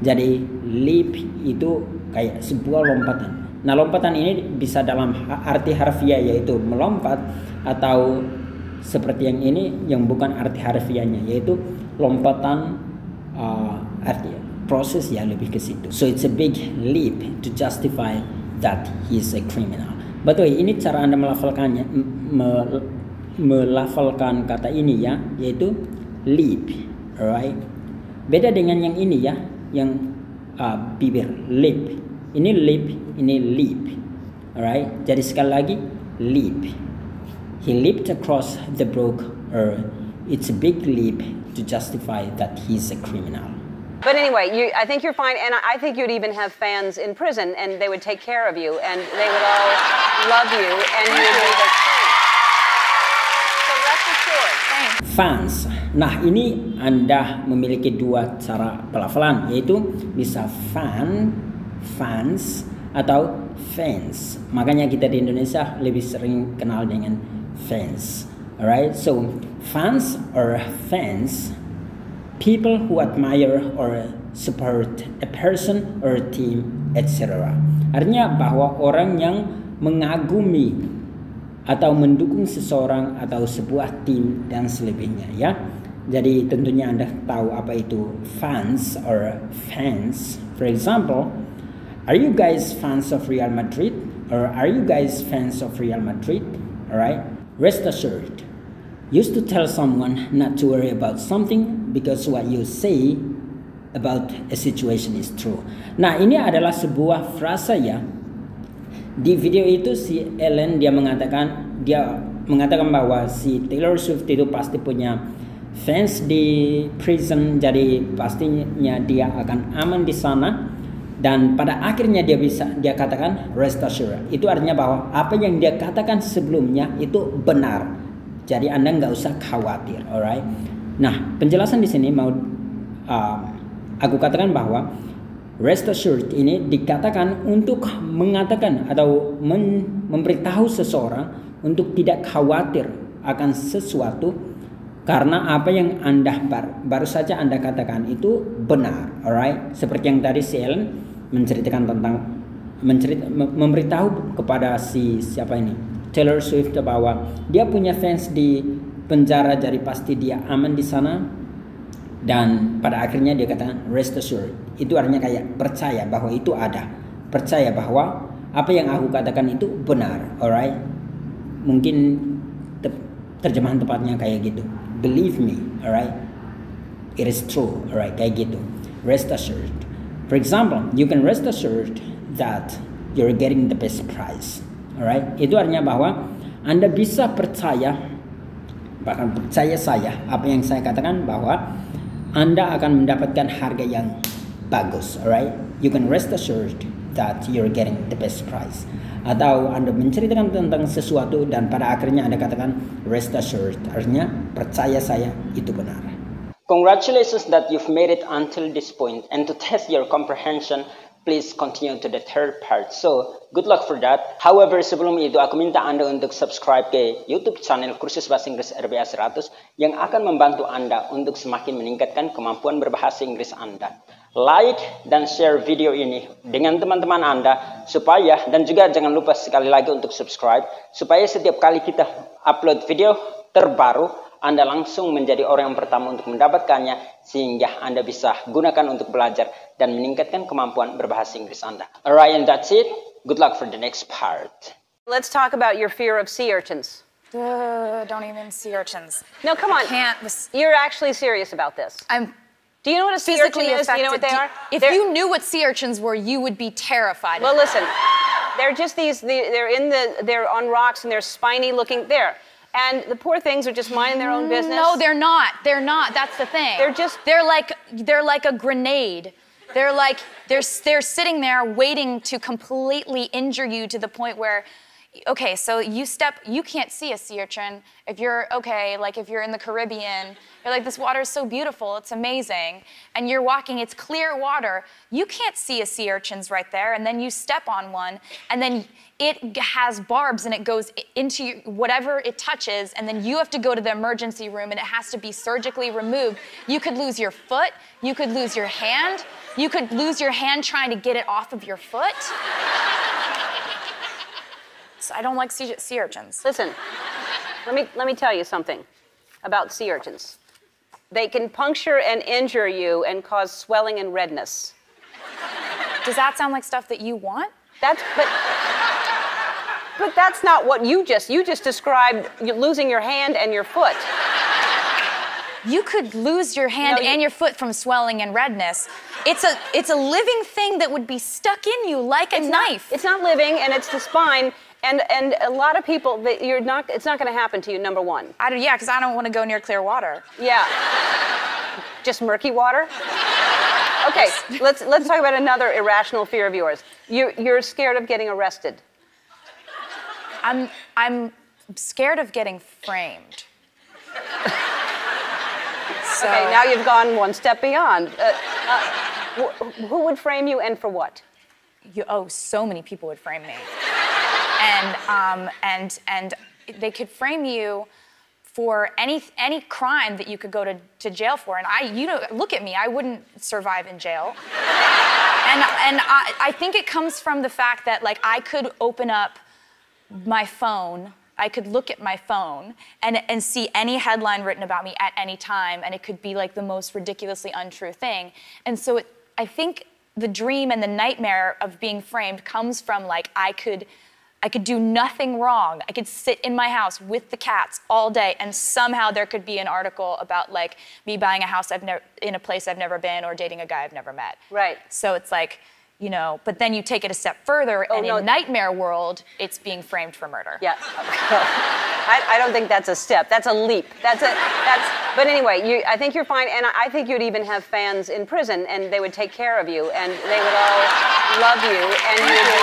Jadi leap itu kayak sebuah lompatan. Nah, lompatan ini bisa dalam arti harfiah yaitu melompat, atau seperti yang ini yang bukan arti harfiahnya yaitu lompatan arti proses ya lebih ke situ. So it's a big leap to justify that he's a criminal. Betul, ini cara Anda melafalkannya, melafalkan kata ini ya, yaitu leap, alright. Beda dengan yang ini ya, yang bibir, lip. Ini lip, ini leap, alright. Jadi sekali lagi, leap. He leaped across the brook earth. It's a big leap to justify that he's a criminal. But anyway, I think you're fine, and I think you'd even have fans in prison, and they would take care of you, and they would all love you, and you would be the king. So rest assured. Fans. Nah, ini Anda memiliki dua cara pelafalan, yaitu bisa fans, atau fans. Makanya kita di Indonesia lebih sering kenal dengan fans. Alright, so fans or fans, people who admire or support a person or a team, etc. Artinya bahwa orang yang mengagumi atau mendukung seseorang atau sebuah tim dan selebihnya ya. Jadi tentunya Anda tahu apa itu fans or fans. For example, are you guys fans of Real Madrid? Or are you guys fans of Real Madrid? Alright, rest assured, used to tell someone not to worry about something because what you say about a situation is true. Nah, ini adalah sebuah frasa ya. Di video itu si Ellen dia mengatakan bahwa si Taylor Swift itu pasti punya fans di prison, jadi pastinya dia akan aman di sana. Dan pada akhirnya dia katakan rest assured. Itu artinya bahwa apa yang dia katakan sebelumnya itu benar. Jadi Anda nggak usah khawatir, alright? Nah, penjelasan di sini mau aku katakan bahwa rest assured ini dikatakan untuk mengatakan atau memberitahu seseorang untuk tidak khawatir akan sesuatu karena apa yang Anda baru saja Anda katakan itu benar, alright? Seperti yang tadi si Ellen menceritakan tentang memberitahu kepada siapa ini Taylor Swift bahwa dia punya fans di penjara, jadi pasti dia aman di sana. Dan pada akhirnya dia katakan rest assured. Itu artinya kayak percaya bahwa itu ada, percaya bahwa apa yang aku katakan itu benar, alright? Mungkin terjemahan tepatnya kayak gitu. Believe me, alright? It is true, alright? Kayak gitu. Rest assured. For example, you can rest assured that you're getting the best price. Alright? Itu artinya bahwa Anda bisa percaya, bahkan percaya saya, apa yang saya katakan bahwa Anda akan mendapatkan harga yang bagus. Alright? You can rest assured that you're getting the best price. Atau Anda menceritakan tentang sesuatu dan pada akhirnya Anda katakan rest assured. Artinya percaya saya itu benar. Congratulations that you've made it until this point, and to test your comprehension, please continue to the third part. So, good luck for that. However, sebelum itu aku minta Anda untuk subscribe ke YouTube channel Kursus Bahasa Inggris RBA 100 yang akan membantu Anda untuk semakin meningkatkan kemampuan berbahasa Inggris Anda. Like dan share video ini dengan teman-teman Anda supaya, dan juga jangan lupa sekali lagi untuk subscribe supaya setiap kali kita upload video terbaru Anda langsung menjadi orang yang pertama untuk mendapatkannya sehingga Anda bisa gunakan untuk belajar dan meningkatkan kemampuan berbahasa Inggris Anda. Alright, and that's it. Good luck for the next part. Let's talk about your fear of sea urchins. Don't even sea urchins. No, come on. I can't. You're actually serious about this. Do you know what a sea urchin is? Do you know what they are? If you knew what sea urchins were, you would be terrified. Well, listen. They're just they're on rocks and they're spiny looking there. And the poor things are just minding their own business. No, they're not. They're not. That's the thing. They're like a grenade. They're sitting there waiting to completely injure you to the point where, okay, so you can't see a sea urchin if you're if you're in the Caribbean, you're like, this water is so beautiful, it's amazing, and you're walking, it's clear water, you can't see a sea urchins right there, and then you step on one, and then it has barbs and it goes into whatever it touches, and then you have to go to the emergency room and it has to be surgically removed. You could lose your foot, you could lose your hand trying to get it off of your foot. I don't like sea urchins. Listen, let me tell you something about sea urchins. They can puncture and injure you and cause swelling and redness. Does that sound like stuff that you want? But that's not what you just described losing your hand and your foot. You could lose your hand and your foot from swelling and redness. It's a living thing that would be stuck in you like a knife. It's not living, and it's the spine. And a lot of people, it's not going to happen to you, number one. Yeah, because I don't want to go near clear water. Yeah. Just murky water? Okay, let's talk about another irrational fear of yours. You're scared of getting arrested. I'm scared of getting framed. So, okay, now you've gone one step beyond. Who would frame you and for what? So many people would frame me. And they could frame you for any crime that you could go to jail for. And look at me, I wouldn't survive in jail. And I think it comes from the fact that like I could open up my phone, I could look at my phone and see any headline written about me at any time, and it could be like the most ridiculously untrue thing. And so I think the dream and the nightmare of being framed comes from like I could do nothing wrong. I could sit in my house with the cats all day, and somehow there could be an article about like me buying a house in a place I've never been or dating a guy I've never met. Right. So it's like, but then you take it a step further, and in nightmare world, it's being framed for murder. Yeah. I don't think that's a step. That's a leap. But anyway, I think you're fine, and I think you'd even have fans in prison, and they would take care of you, and they would all love you, and you would be